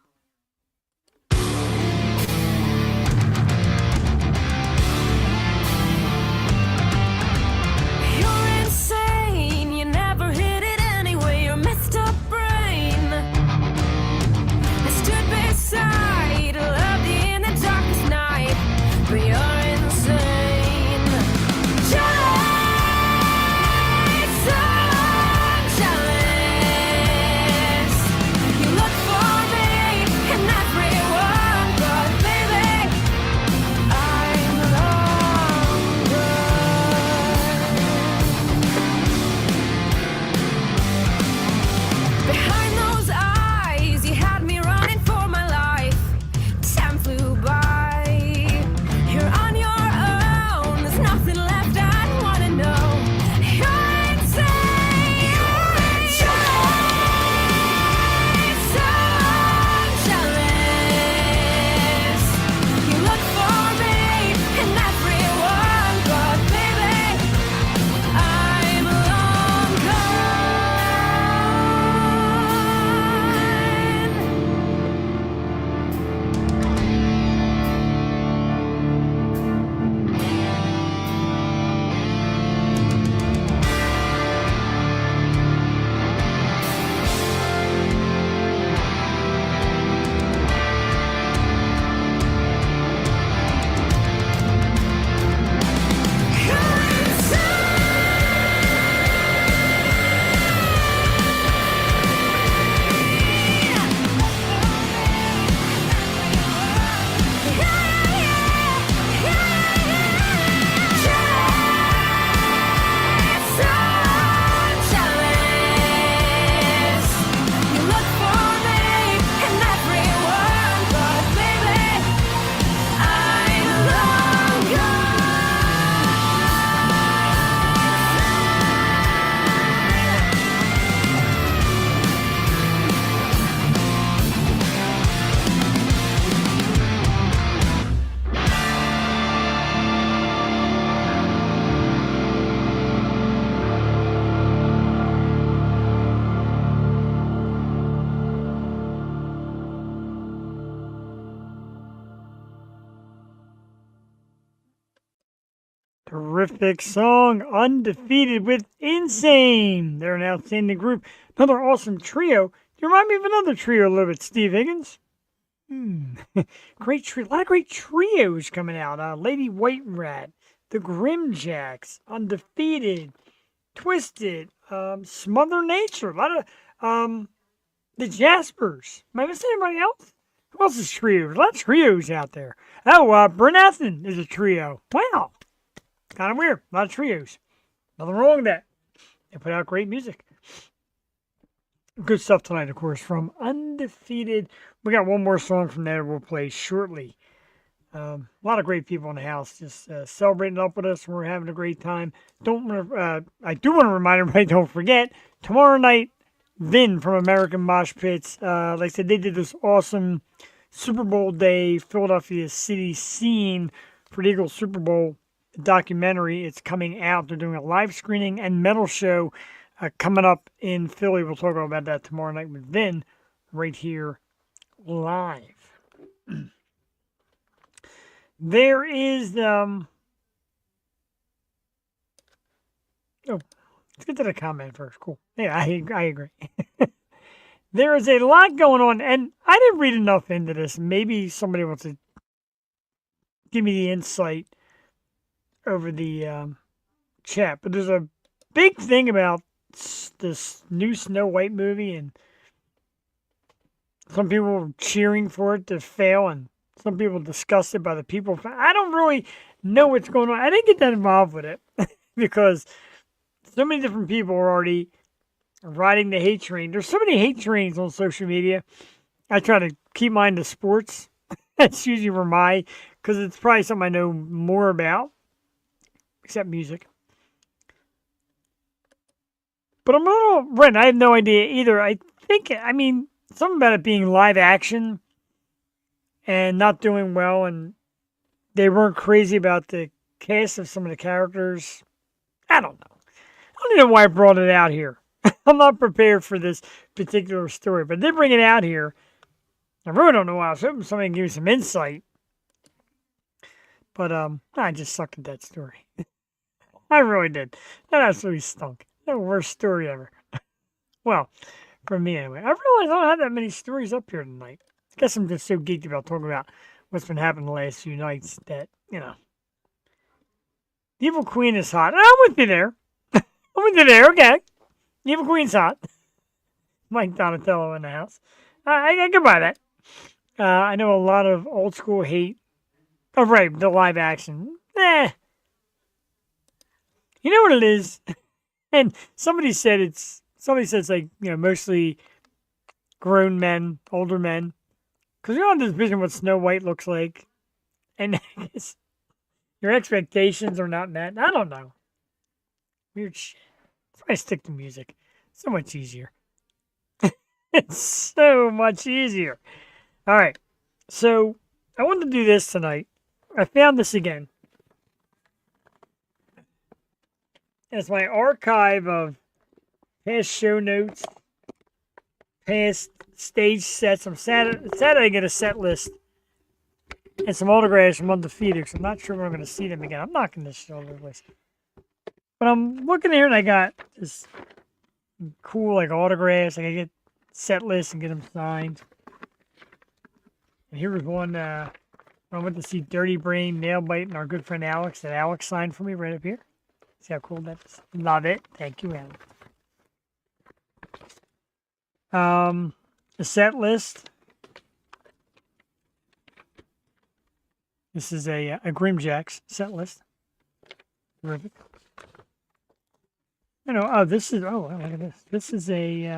B: You're insane, you never hit it anyway, your messed up brain. I stood beside, loved you in the darkest night, but you're insane. Jealous, you look for me
A: terrific song, Undefeated with Insane. They're an outstanding group. Another awesome trio. You remind me of another trio a little bit, Steve Higgins. Great trio. A lot of great trios coming out. Lady White Rat, the Grimjacks, Undefeated, Twisted, Smother Nature. A lot of the Jaspers. Am I missing anybody else? Who else is trios? A lot of trios out there. Oh, Brent Athen is a trio. Wow. Kind of weird. A lot of trios. Nothing wrong with that. They put out great music. Good stuff tonight, of course, from Undefeated. We got one more song from there we'll play shortly. A lot of great people in the house just celebrating up with us, and we're having a great time. I do want to remind everybody, don't forget, tomorrow night, Vin from American Mosh Pits. Like I said, they did this awesome Super Bowl Day Philadelphia City scene for the Eagles Super Bowl documentary. It's coming out. They're doing a live screening and metal show coming up in Philly. We'll talk about that tomorrow night with Vin right here live. There is let's get to the comment first. Cool. Yeah, I agree. There is a lot going on, and I didn't read enough into this. Maybe somebody wants to give me the insight over the chat. But there's a big thing about this new Snow White movie, and some people are cheering for it to fail, and some people disgusted by the people. I don't really know what's going on. I didn't get that involved with it because so many different people are already riding the hate train. There's so many hate trains on social media. I try to keep mine to sports. That's usually where because it's probably something I know more about, except music. But I'm a little, Brent, I have no idea either. Something about it being live action and not doing well, and they weren't crazy about the cast of some of the characters. I don't know. I don't even know why I brought it out here. I'm not prepared for this particular story, but they bring it out here. I really don't know why. I was hoping somebody can give me some insight. But I just sucked at that story. I really did. That absolutely stunk. The worst story ever. Well, for me anyway. I realize I don't have that many stories up here tonight. I guess I'm just so geeked about talking about what's been happening the last few nights that, the Evil Queen is hot. I'm with you there. I'm with you there, okay. The Evil Queen's hot. Mike Donatello in the house. I can buy that. I know a lot of old school hate. Oh, right, the live action. You know what it is? And somebody said it's like, mostly grown men, older men. Because you're on this vision of what Snow White looks like. And I guess your expectations are not met. I don't know. Weird shit. That's why I stick to music. So much easier. It's so much easier. All right. So I wanted to do this tonight. I found this again. It's my archive of past show notes, past stage sets. I'm Saturday I get a set list and some autographs from Undefeated. So I'm not sure when I'm going to see them again. I'm not going to show the list. But I'm looking here and I got this cool autographs. I can get set lists and get them signed. And here was one I went to see Dirty Brain, Nailbite, and our good friend Alex that Alex signed for me right up here. See how cool that is? Love it. Thank you, Alex. The set list. This is a Grimjacks set list. Terrific. Look at this. This is a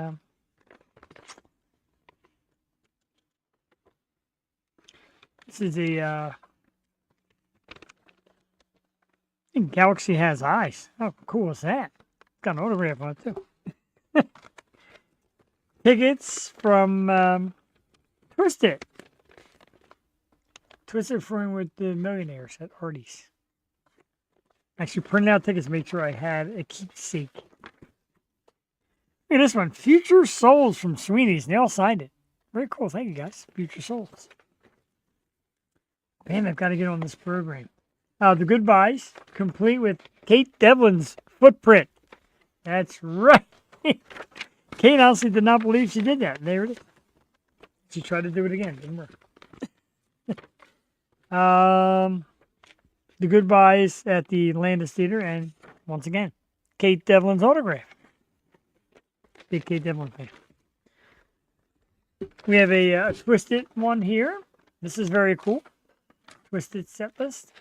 A: I think Galaxy Has Eyes. How cool is that? Got an autograph on it too. Tickets from Twisted. Twisted touring with the Millionaires at Artie's. Actually printed out tickets to make sure I had a keepsake. Look at this one. Future Souls from Sweeney's. And they all signed it. Very cool. Thank you, guys. Future Souls. Man, I've got to get on this program. The Goodbyes, complete with Kate Devlin's footprint. That's right. Kate honestly did not believe she did that. There it is. She tried to do it again. Didn't work. The Goodbyes at the Landis Theater, and once again, Kate Devlin's autograph. Big Kate Devlin fan. We have a Twisted one here. This is very cool. Twisted set list.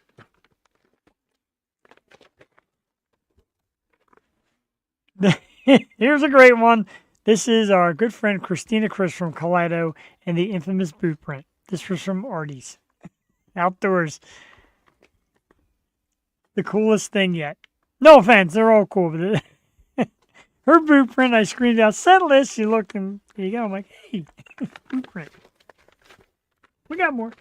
A: Here's a great one. This is our good friend Christina Chris from Kaleido and the infamous boot print. This was from Artie's. Outdoors. The coolest thing yet. No offense, they're all cool, but her boot print, I screamed out, set list. She looked and there you go. I'm like, hey, boot print. We got more.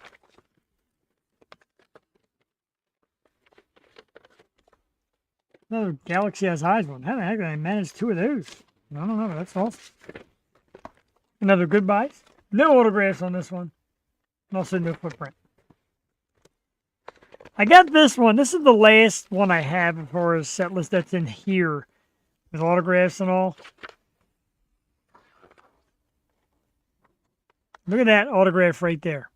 A: Another Galaxy Has Eyes one. How the heck did I manage 2 of those? I don't know. That's awesome. Another Goodbyes. No autographs on this one. And also no footprint. I got this one. This is the last one I have as far as set list that's in here. With autographs and all. Look at that autograph right there.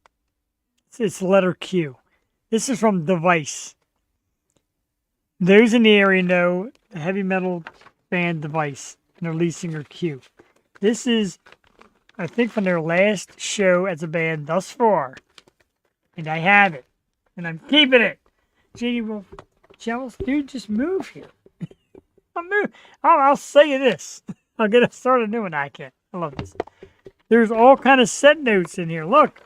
A: It's letter Q. This is from Device. Those in the area know the heavy metal band Device and their lead singer Q. This is, I think, from their last show as a band thus far. And I have it. And I'm keeping it. JD will jealous. Dude, just move here. I'll say this. I'll get it started new one. I can't. I love this. There's all kind of set notes in here. Look.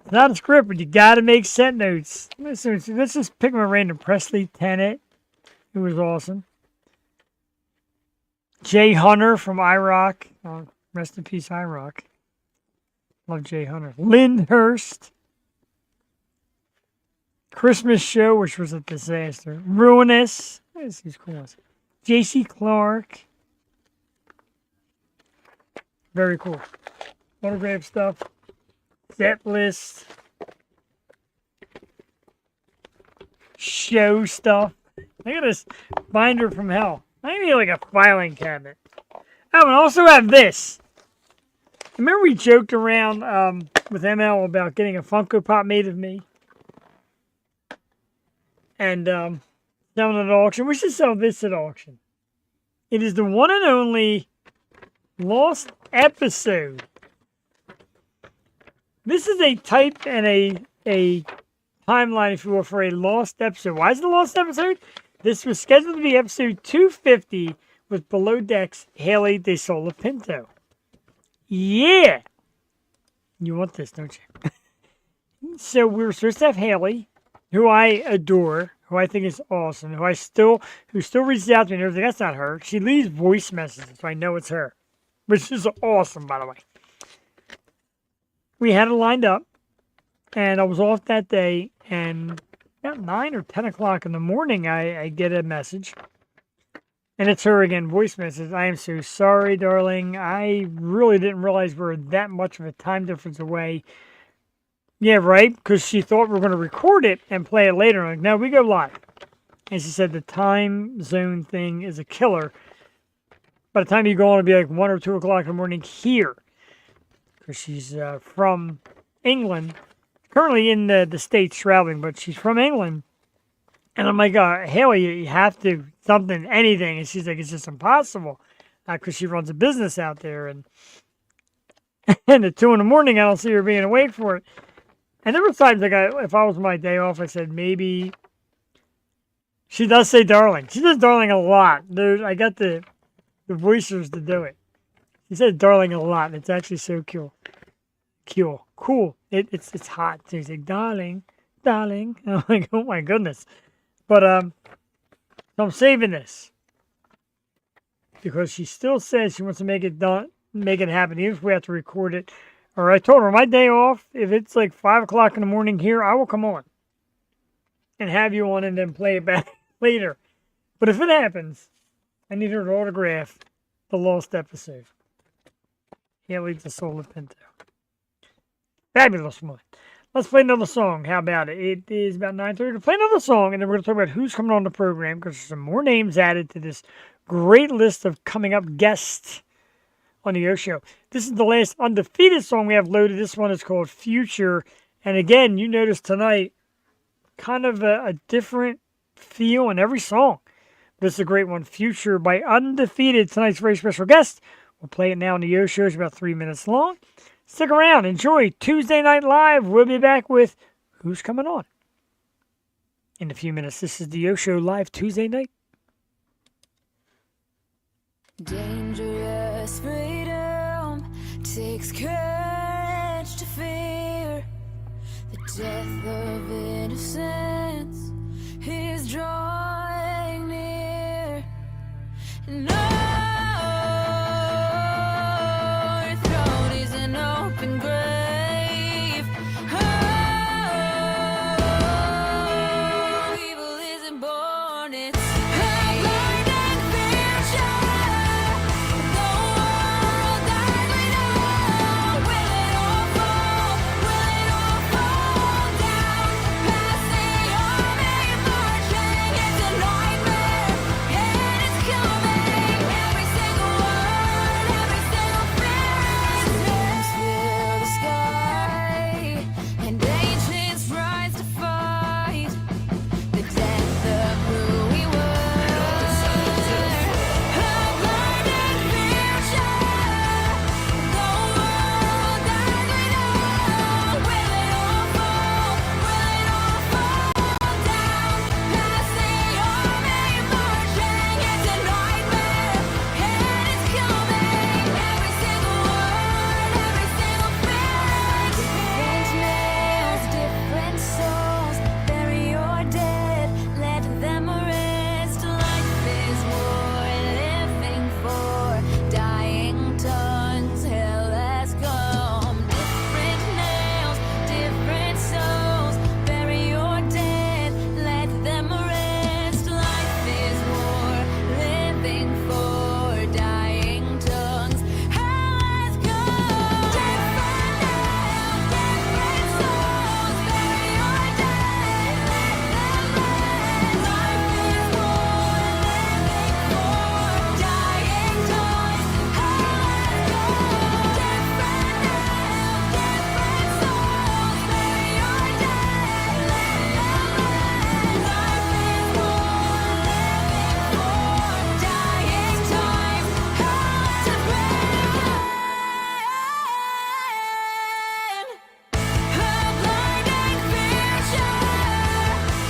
A: It's not a script, but you got to make set notes. Let's just pick my random. Presley Tennant. It was awesome. Jay Hunter from iRock. Oh, rest in peace, iRock. Love Jay Hunter. Lyndhurst. Christmas Show, which was a disaster. Ruinous. Let's see who's cool. J.C. Clark. Very cool. Autograph stuff. Set list. Show stuff. Look at this binder from hell. I need like a filing cabinet. Oh, and I also have this. Remember we joked around with ML about getting a Funko Pop made of me? And selling it at auction. We should sell this at auction. It is the one and only Lost Episode. This is a type and a timeline, if you will, for a Lost Episode. Why is it a Lost Episode? This was scheduled to be episode 250 with Below Deck's Haley De Sola Pinto. Yeah! You want this, don't you? So we were supposed to have Haley, who I adore, who I think is awesome, who still reaches out to me and everything. That's not her. She leaves voice messages, so I know it's her. Which is awesome, by the way. We had it lined up, and I was off that day, and about 9 or 10 o'clock in the morning, I get a message. And it's her again, voice message. I am so sorry, darling. I really didn't realize we're that much of a time difference away. Yeah, right? Because she thought we were going to record it and play it later. I'm like, no, we go live. And she said the time zone thing is a killer. By the time you go on, it'll be like 1 or 2 o'clock in the morning here. Because she's from England. Currently in the States traveling, but she's from England. And I'm like, Haley, you have to, something, anything. And she's like, it's just impossible. Because she runs a business out there. And at 2 in the morning, I don't see her being awake for it. And there were times, like, if I was my day off, I said, maybe. She does say darling. She says darling a lot. Dude, I got the voicers to do it. She says darling a lot. And it's actually so cool. Cool. It's hot. So he's like, darling. I'm like, oh my goodness. But so I'm saving this. Because she still says she wants to make it happen, even if we have to record it. Or I told her my day off, if it's like 5 o'clock in the morning here, I will come on. And have you on and then play it back later. But if it happens, I need her to autograph the Lost Episode. Haley De Sola Pinto. Fabulous one. Let's play another song. How about it? It is about 9:30 to play another song, and then we're going to talk about who's coming on the program because there's some more names added to this great list of coming up guests on the Yo Show. This is the last Undefeated song we have loaded. This one is called Future. And again, you notice tonight, kind of a different feel in every song. This is a great one, Future by Undefeated, tonight's very special guest. We'll play it now on the Yo Show. It's about 3 minutes long. Stick around. Enjoy Tuesday Night Live. We'll be back with Who's Coming On in a few minutes. This is the Yo Show live Tuesday night.
B: Dangerous freedom takes courage to fear. The death of innocence is drawing near. No, your throne is an open grave. Oh, evil isn't born, it's a blinding future. The world that we know, will it all fall? Will it all fall down? Past the army marching, it's a nightmare, and it's coming. Every single word, every single phrase. Storms fill the sky, and ancients rise to fight the death of who we were. A blinding future, the world that we know. Will it all fall? Will it all fall down? Past the army marching, it's a nightmare, and it's coming. Every single word, every single phrase. Different nails, different souls. Bury your dead, let them rest. Life is war, living for dying tongues. Hell has come. Different nails, different souls. Bury your dead, let them rest. Life is war, living for dying tongues. Hell has come. Different nails, different souls. Bury your dead, let them rest. Life is war, living for dying tongues. Hell has come. Different nails, different souls. Bury your dead, let them rest. Life is war, living for dying tongues. Hell has come. A blinding future,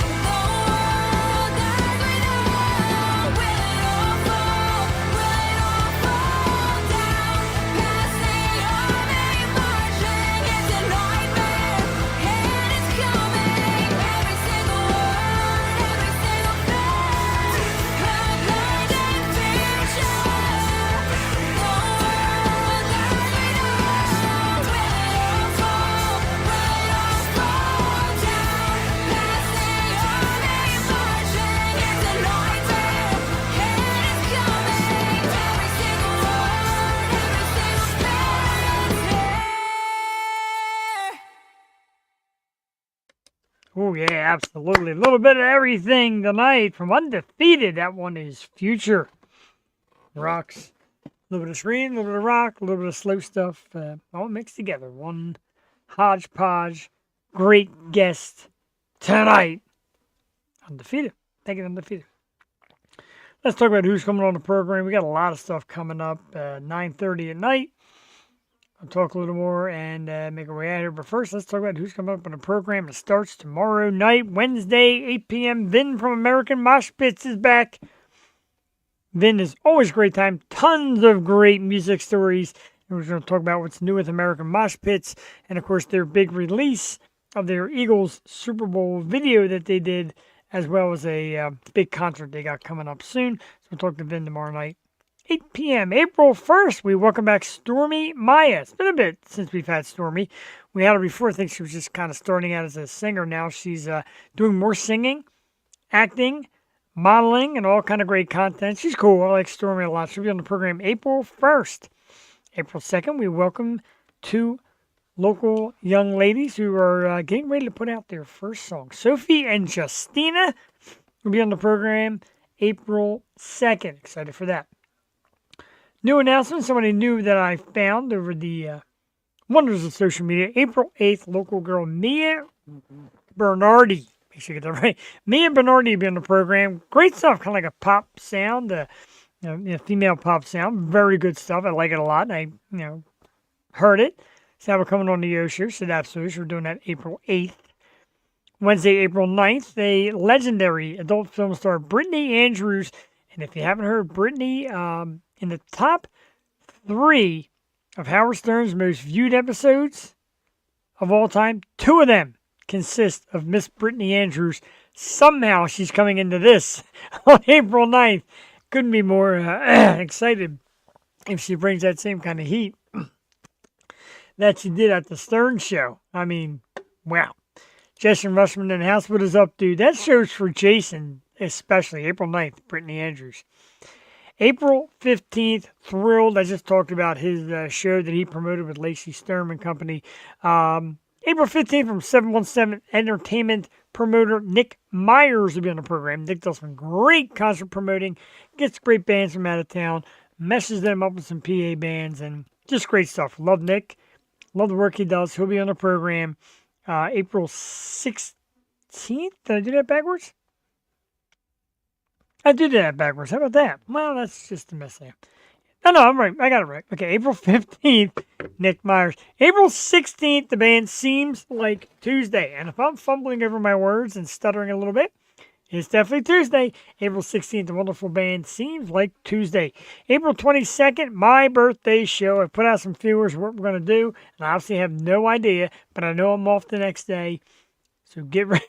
B: the world that we know. Will it all fall? Will it all fall down? Past the army marching, it's a nightmare, and it's coming. Every single word, every single phrase. A blinding future, the world that we know. Will it all fall? Will it all fall down? Past the army marching, it's a nightmare, and it's coming. Every single word, every single phrase.
A: Oh, yeah, absolutely. A little bit of everything tonight from Undefeated. That one is Future. Rocks. A little bit of scream, a little bit of rock, a little bit of slow stuff. All mixed together. One hodgepodge. Great guest tonight. Undefeated. Thank you, Undefeated. Let's talk about who's coming on the program. We got a lot of stuff coming up. 9:30 at night. I'll talk a little more and make our way out here. But first, let's talk about who's coming up on the program. It starts tomorrow night, Wednesday, 8 p.m. Vin from American Mosh Pits is back. Vin is always a great time. Tons of great music stories. And we're going to talk about what's new with American Mosh Pits. And, of course, their big release of their Eagles Super Bowl video that they did, as well as a big concert they got coming up soon. So we'll talk to Vin tomorrow night. 8 p.m. April 1st, we welcome back Stormy Maya. It's been a bit since we've had Stormy. We had her before. I think she was just kind of starting out as a singer. Now she's doing more singing, acting, modeling, and all kind of great content. She's cool. I like Stormy a lot. She'll be on the program April 1st. April 2nd, we welcome to local young ladies who are getting ready to put out their first song. Sophie and Justina will be on the program April 2nd. Excited for that. New announcement, somebody new that I found over the wonders of social media. April 8th, local girl Mia Bernardi. Make sure you get that right. Mia Bernardi will be on the program. Great stuff, kind of like a pop sound, female pop sound. Very good stuff. I like it a lot. I heard it. So we're coming on the Yo Show. So absolutely, we're doing that April 8th. Wednesday, April 9th, a legendary adult film star, Brittany Andrews. And if you haven't heard Brittany, in the top 3 of Howard Stern's most viewed episodes of all time, 2 of them consist of Miss Brittany Andrews. Somehow she's coming into this on April 9th. Couldn't be more excited if she brings that same kind of heat that she did at the Stern show. I mean, wow. Jason Rushman in the house. What is up, dude? That show's for Jason, especially. April 9th, Brittany Andrews. April 15th, Thrilled. I just talked about his show that he promoted with Lacey Sturm and company. April 15th from 717 Entertainment promoter Nick Myers will be on the program. Nick does some great concert promoting, gets great bands from out of town, meshes them up with some PA bands, and just great stuff. Love Nick. Love the work he does. He'll be on the program April 16th. Did I do that backwards? I did that backwards. How about that? Well, that's just a mess there. No, I'm right. I got it right. Okay, April 15th, Nick Myers. April 16th, the band Seems Like Tuesday. And if I'm fumbling over my words and stuttering a little bit, it's definitely Tuesday. April 16th, the wonderful band Seems Like Tuesday. April 22nd, my birthday show. I put out some feelers what we're going to do, and I obviously have no idea, but I know I'm off the next day. So get ready.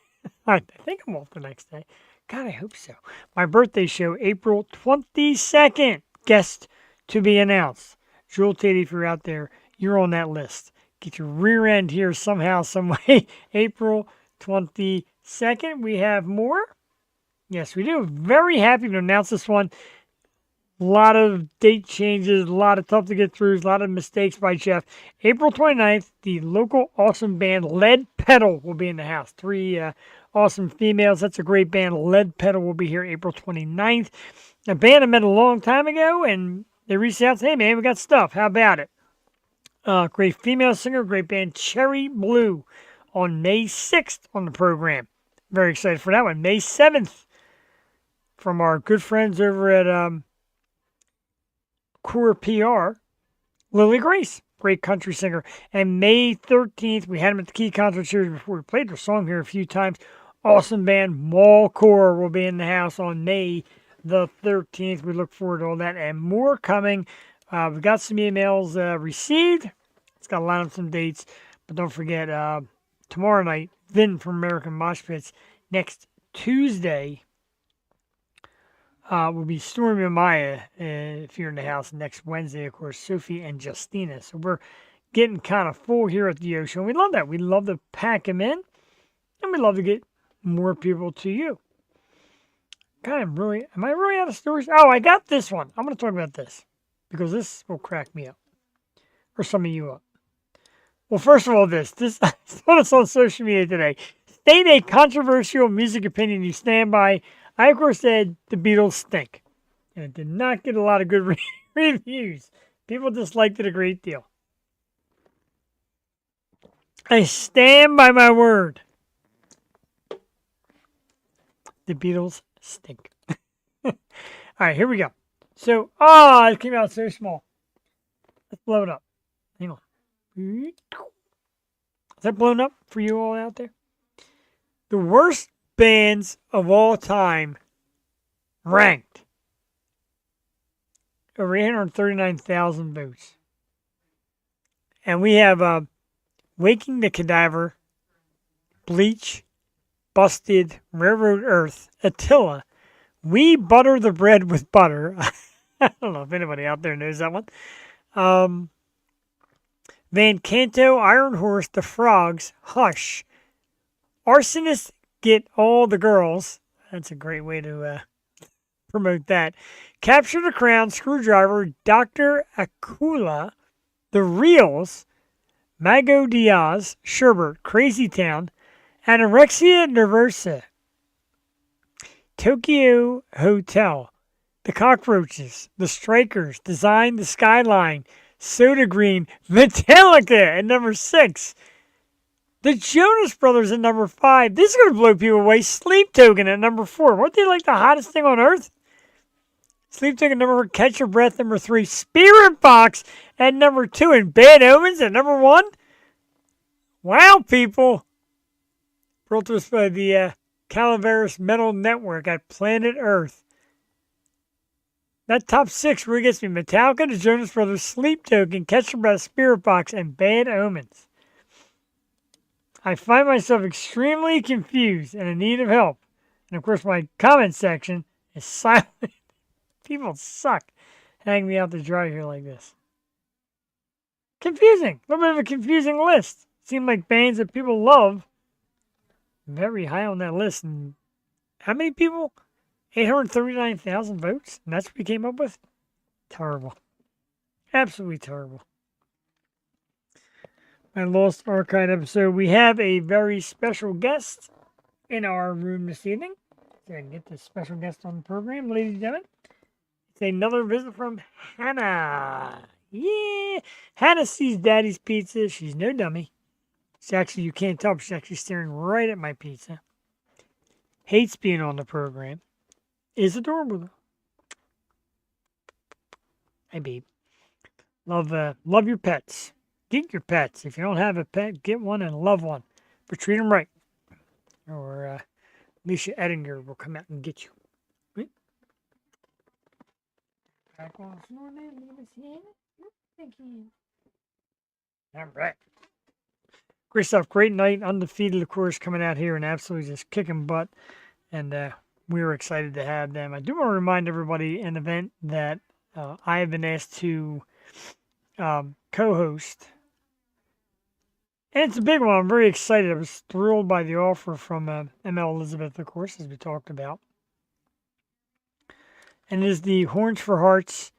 A: I think I'm off the next day. God, I hope so. My birthday show, April 22nd. Guest to be announced. Jewel Tate, if you're out there, you're on that list. Get your rear end here somehow, some way. April 22nd. We have more. Yes, we do. Very happy to announce this one. A lot of date changes, a lot of tough to get through, a lot of mistakes by Jeff. April 29th, the local awesome band Lead Pedal will be in the house. 3 awesome females. That's a great band. Lead Pedal will be here April 29th. A band I met a long time ago, and they reached out and said, hey, man, we got stuff. How about it? Great female singer, great band Cherry Blue on May 6th on the program. Very excited for that one. May 7th from our good friends over at Core PR, Lily Grace, great country singer. And May 13th, we had them at the Key Concert Series before. We played their song here a few times. Awesome band, Mall Core will be in the house on May the 13th. We look forward to all that and more coming. We've got some emails received. It's got to line up some dates. But don't forget, tomorrow night, Vin from American Mosh Pits. Next Tuesday, will be Stormy and Maya, if you're in the house. Next Wednesday, of course, Sophie and Justina. So we're getting kind of full here at the Yo Show. And we love that. We love to pack them in. And we love to get more people to you. God, am I really out of stories? Oh, I got this one. I'm going to talk about this because this will crack me up, or some of you up. Well, first of all, this I saw this on social media today. State a controversial music opinion you stand by. I, of course, said the Beatles stink, and it did not get a lot of good reviews. People disliked it a great deal. I stand by my word. The Beatles stink. All right, here we go. So, it came out so small. Let's blow it up. Hang on. Is that blown up for you all out there? The worst bands of all time ranked. Over 839,000 votes. And we have Waking the Cadaver, Bleach, Busted, Railroad Earth, Attila, We Butter the Bread with Butter. I don't know if anybody out there knows that one. Van Canto, Iron Horse, The Frogs, Hush, Arsonists Get All the Girls. That's a great way to promote that. Capture the Crown, Screwdriver, Dr. Akula, The Reals, Mago Diaz, Sherbert, Crazy Town, Anorexia Nervosa, Tokyo Hotel, The Cockroaches, The Strikers, Design the Skyline, Soda Green, Metallica at number 6. The Jonas Brothers at number 5. This is going to blow people away. Sleep Token at number 4. Weren't they like the hottest thing on earth? Sleep Token number 4. Catch Your Breath number 3. Spirit Box at number 2. And Bad Omens at number 1. Wow, people. Brought to us by the Calaveras Metal Network at Planet Earth. That top 6 really gets me. Metallica, the Jonas Brothers, Sleep Token, Catch Your Breath, Spirit Box, and Bad Omens. I find myself extremely confused and in need of help. And of course, my comment section is silent. People suck. Hang me out to dry here like this. Confusing. A little bit of a confusing list. Seemed like bands that people love. Very high on that list. And how many people? 839,000 votes? And that's what we came up with? Terrible. Absolutely terrible. My Lost Archive episode. We have a very special guest in our room this evening. So I can get this special guest on the program, ladies and gentlemen. It's another visit from Hannah. Yeah. Hannah sees Daddy's Pizza. She's no dummy. She's actually, you can't tell, but she's actually staring right at my pizza. Hates being on the program. Is adorable though. Hey, babe. Love your pets. Get your pets. If you don't have a pet, get one and love one. But treat them right. Or Alicia Ettinger will come out and get you. Right? Back on the floor there. Leave us here. Thank you. All right. Great stuff. Great night. Undefeated, of course, coming out here and absolutely just kicking butt. And we were excited to have them. I do want to remind everybody an event that I have been asked to co-host. And it's a big one. I'm very excited. I was thrilled by the offer from ML Elizabeth, of course, as we talked about. And it is the Horns for Hearts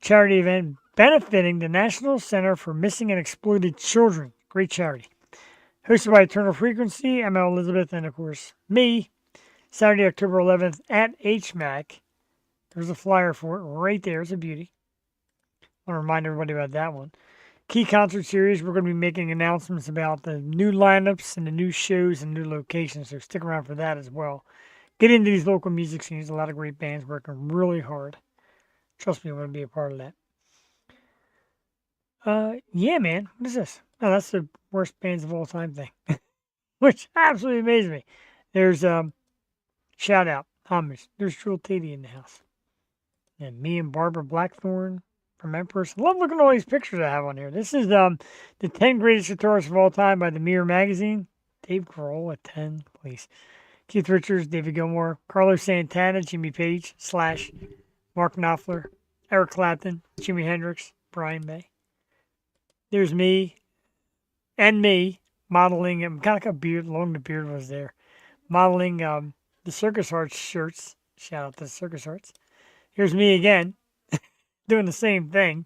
A: charity event benefiting the National Center for Missing and Exploited Children. Great charity. Hosted by Eternal Frequency, ML Elizabeth, and of course me. Saturday, October 11th at HMAC. There's a flyer for it right there. It's a beauty. I want to remind everybody about that one. Key concert series. We're going to be making announcements about the new lineups and the new shows and new locations. So stick around for that as well. Get into these local music scenes. A lot of great bands working really hard. Trust me, I want to be a part of that. Yeah, man. What is this? Oh, that's the worst bands of all time thing. Which absolutely amazed me. There's shout out, homage. There's Jewel Tatey in the house. And me and Barbara Blackthorne from Empress. I love looking at all these pictures I have on here. This is the 10 greatest guitarists of all time by the Mirror magazine. Dave Grohl at 10, please. Keith Richards, David Gilmour, Carlos Santana, Jimmy Page, Slash, Mark Knopfler, Eric Clapton, Jimi Hendrix, Brian May. There's me and me modeling. I'm kind of like a beard, long the beard was there. Modeling the Circus Hearts shirts. Shout out to the Circus Hearts. Here's me again, doing the same thing.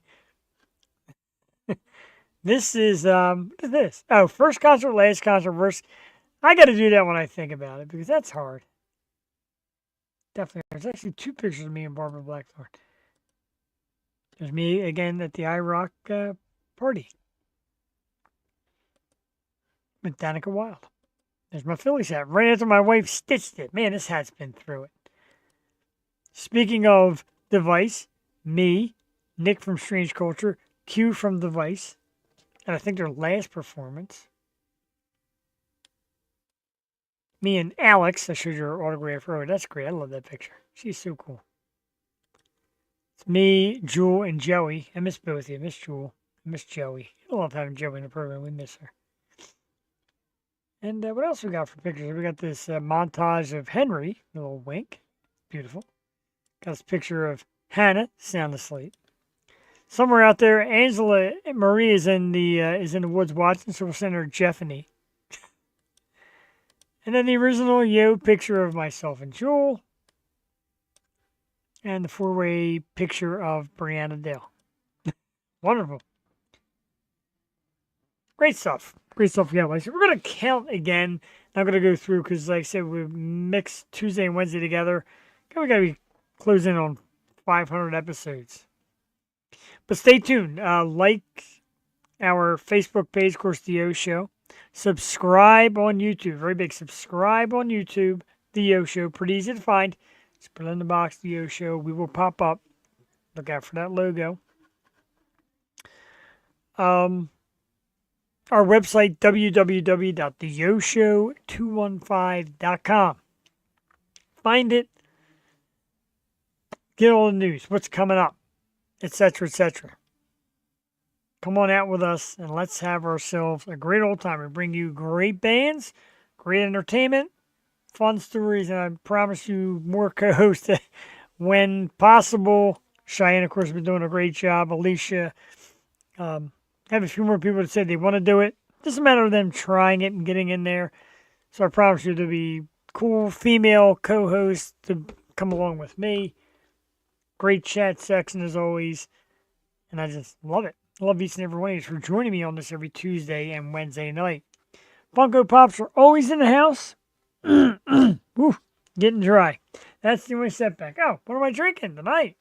A: This is, what is this? Oh, first concert, last concert, verse. I got to do that when I think about it, because that's hard. Definitely. There's actually 2 pictures of me and Barbara Blackthorne. There's me again at the iRock party. With Danica Wild. There's my Phillies hat. Right after my wife stitched it. Man, this hat's been through it. Speaking of Device, me, Nick from Strange Culture, Q from Device, and I think their last performance. Me and Alex, I showed you her autograph earlier. That's great. I love that picture. She's so cool. It's me, Jewel, and Joey. I miss both of you. I miss Jewel. I miss Joey. I love having Joey in the program. We miss her. And what else we got for pictures? We got this montage of Henry, a little wink. Beautiful. Got this picture of Hannah, sound asleep. Somewhere out there, Angela Marie is in the woods watching, so we'll send her Jeffany. And then the original Yo picture of myself and Jewel. And the 4-way picture of Brianna Dale. Wonderful. Great stuff. Great stuff. Yeah, like I said, we're going to count again. I'm going to go through because, like I said, we mixed Tuesday and Wednesday together. We got to be closing on 500 episodes. But stay tuned. Like our Facebook page, of course, The O Show. Subscribe on YouTube. Very big. Subscribe on YouTube. The O Show. Pretty easy to find. Just put it in the box, The O Show. We will pop up. Look out for that logo. Our website, www.theyoshow215.com. Find it. Get all the news, what's coming up, etc., etc. Come on out with us and let's have ourselves a great old time. We bring you great bands, great entertainment, fun stories, and I promise you more co-hosts when possible. Cheyenne, of course, has been doing a great job. Alicia, have a few more people that say they want to do it. Just a matter of them trying it and getting in there. So I promise you there'll be cool female co-hosts to come along with me. Great chat section as always. And I just love it. I love each and every one of you for joining me on this every Tuesday and Wednesday night. Funko Pops are always in the house. Ooh, getting dry. That's the only setback. Oh, what am I drinking tonight?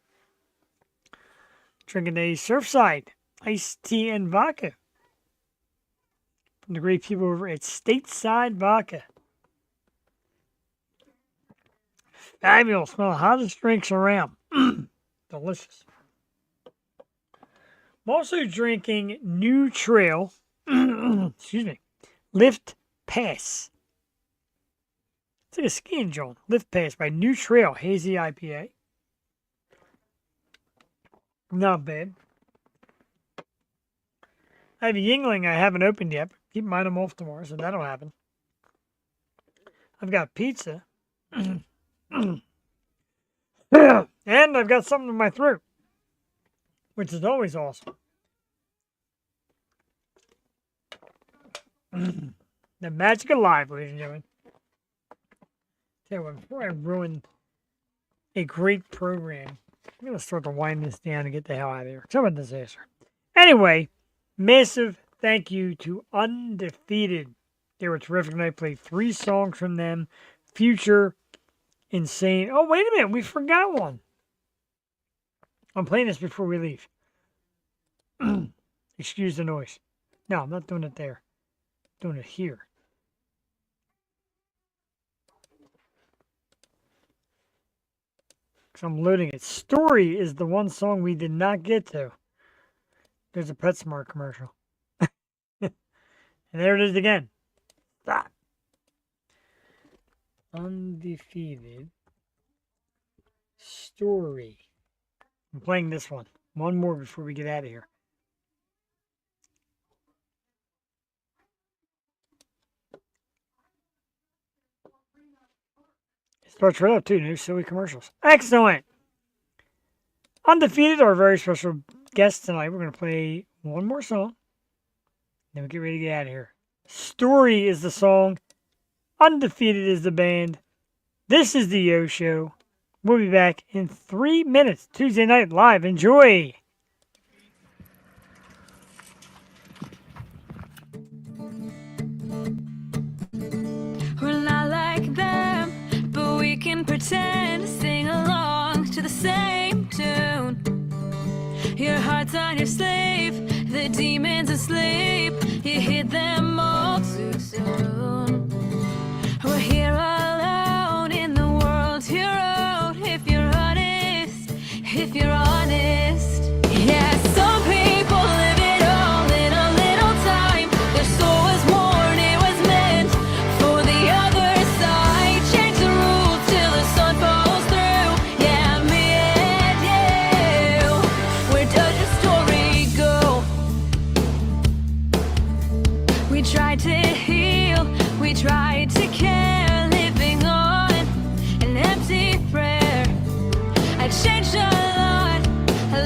A: Drinking a Surfside iced tea and vodka from the great people over at Stateside Vodka. Fabulous. One of the hottest drinks around. Delicious. I'm also drinking New Trail. Excuse me. Lift Pass. It's like a skiing joint. Lift Pass by New Trail Hazy IPA. Not bad. I have a Yingling I haven't opened yet. Keep mine them off tomorrow, so that'll happen. I've got pizza. And I've got something in my throat, which is always awesome. The magic of life, ladies and gentlemen. Tell you what, before I ruin a great program, I'm going to start to wind this down and get the hell out of here. Some a disaster. Anyway, massive thank you to Undefeated. They were terrific, and I played 3 songs from them. Future, Insane. Oh, wait a minute. We forgot one. I'm playing this before we leave. Excuse the noise. No, I'm not doing it there. I'm doing it here. Because I'm loading it. Story is the one song we did not get to. There's a PetSmart commercial. And there it is again. Stop. Undefeated. Story. I'm playing this one. One more before we get out of here. It starts right up too. No silly commercials. Excellent. Undefeated, our very special guest tonight. We're going to play one more song. Then we get ready to get out of here. Story is the song. Undefeated is the band. This is the O Show. We'll be back in 3 minutes. Tuesday night live. Enjoy.
B: We're not like them, but we can pretend to sing along to the same tune. Your heart's on your slave, the demons asleep. You hit them all too soon. We're here alone in the world you wrote. If you're honest, if you're honest. Yeah, some people live it all in a little time. Their soul was worn, it was meant for the other side. Change the rules till the sun falls through. Yeah, me and you. Where does your story go? We tried to heal, we tried to care, living on an empty prayer. I changed a lot, I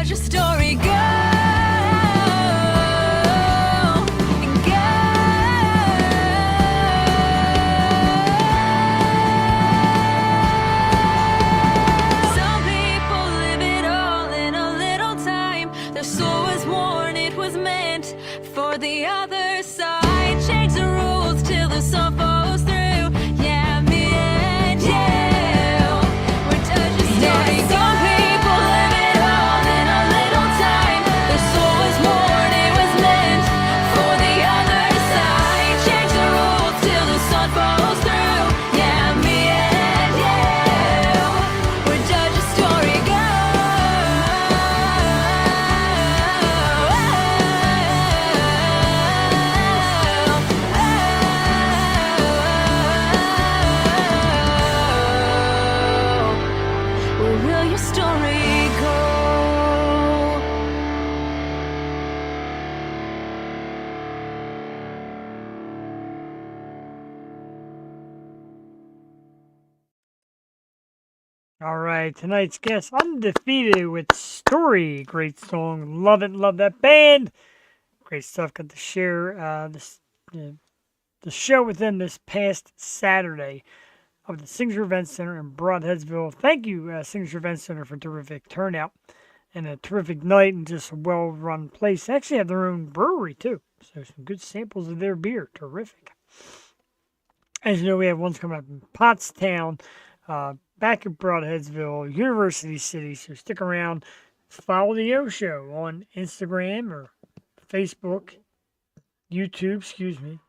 B: your story go? Some people live it all in a little time. Their soul was worn, it was meant for the other side. Change the rules till the sun falls through. Yeah, me and you. Where does your story go? Some people live it all in a little time. Their soul was worn, it was meant for the other side. Change the rules till the sun falls through. Yeah, me and you. Where does your story go? Where will your story go?
A: All right, tonight's guest, Undefeated with Story. Great song. Love it. Love that band. Great stuff. Got to share the show with them this past Saturday of the Signature Event Center in Broadheadsville. Thank you, Signature Event Center, for terrific turnout and a terrific night and just a well-run place. They actually have their own brewery, too. So some good samples of their beer. Terrific. As you know, we have ones coming up in Pottstown, back at Broadheadsville, University City. So stick around. Follow the O Show on Instagram or Facebook, YouTube, excuse me.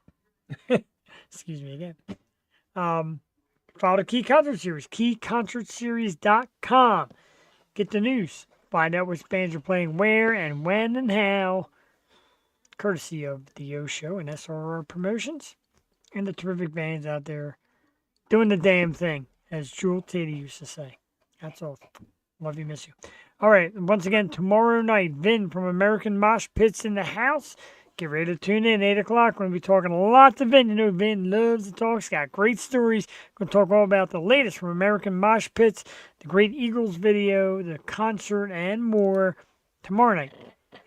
A: Excuse me again. Follow the Key Concert Series, keyconcertseries.com. Get the news. Find out which bands are playing where and when and how. Courtesy of the O Show and SRR Promotions. And the terrific bands out there doing the damn thing, as Jewel Tatey used to say. That's all. Love you, miss you. All right, once again, tomorrow night, Vin from American Mosh Pits in the house. Get ready to tune in, 8 o'clock. We're going to be talking a lot to Vin. You know, Vin loves to talk. He's got great stories. Going to talk all about the latest from American Mosh Pits, the Great Eagles video, the concert, and more. Tomorrow night,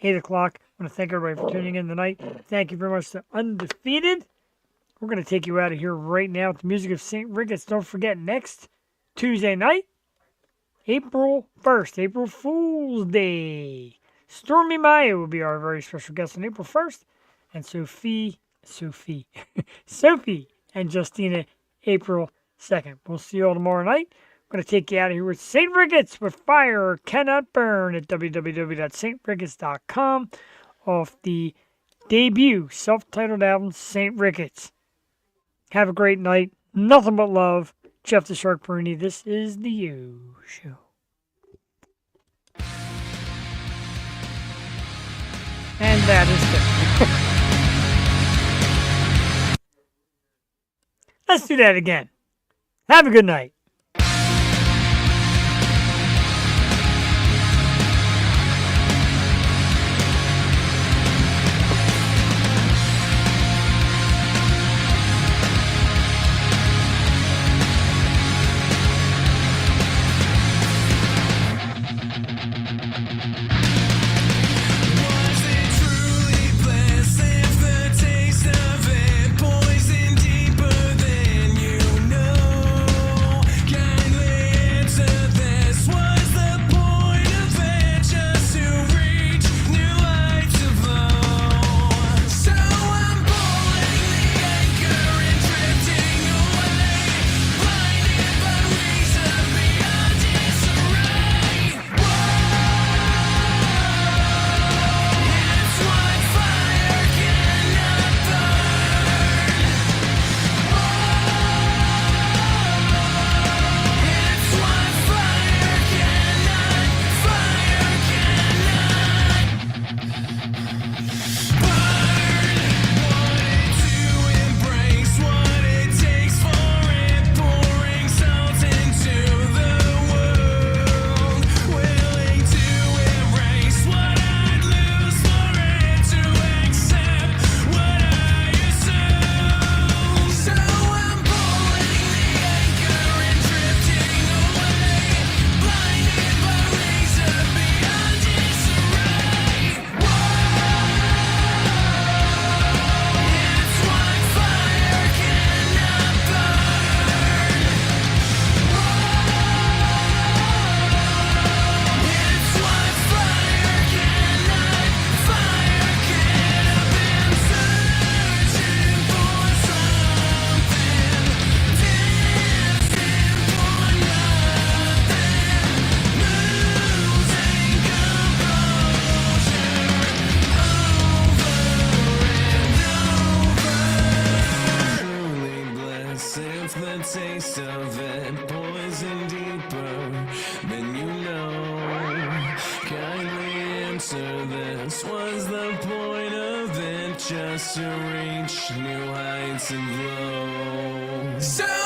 A: 8 o'clock. I want to thank everybody for tuning in tonight. Thank you very much to Undefeated. We're going to take you out of here right now with the music of St. Ricketts. Don't forget, next Tuesday night, April 1st, April Fool's Day. Stormy Maya will be our very special guest on April 1st. And Sophie and Justina, April 2nd. We'll see you all tomorrow night. I'm going to take you out of here with St. Ricketts with Fire Cannot Burn at www.stricketts.com off the debut self-titled album, St. Ricketts. Have a great night. Nothing but love. Jeff the Shark Bruni. This is the U Show. And that is it. Let's do that again. Have a good night.
F: that poison deeper than you know. Kindly answer this. Was the point of it just to reach new heights and glow? So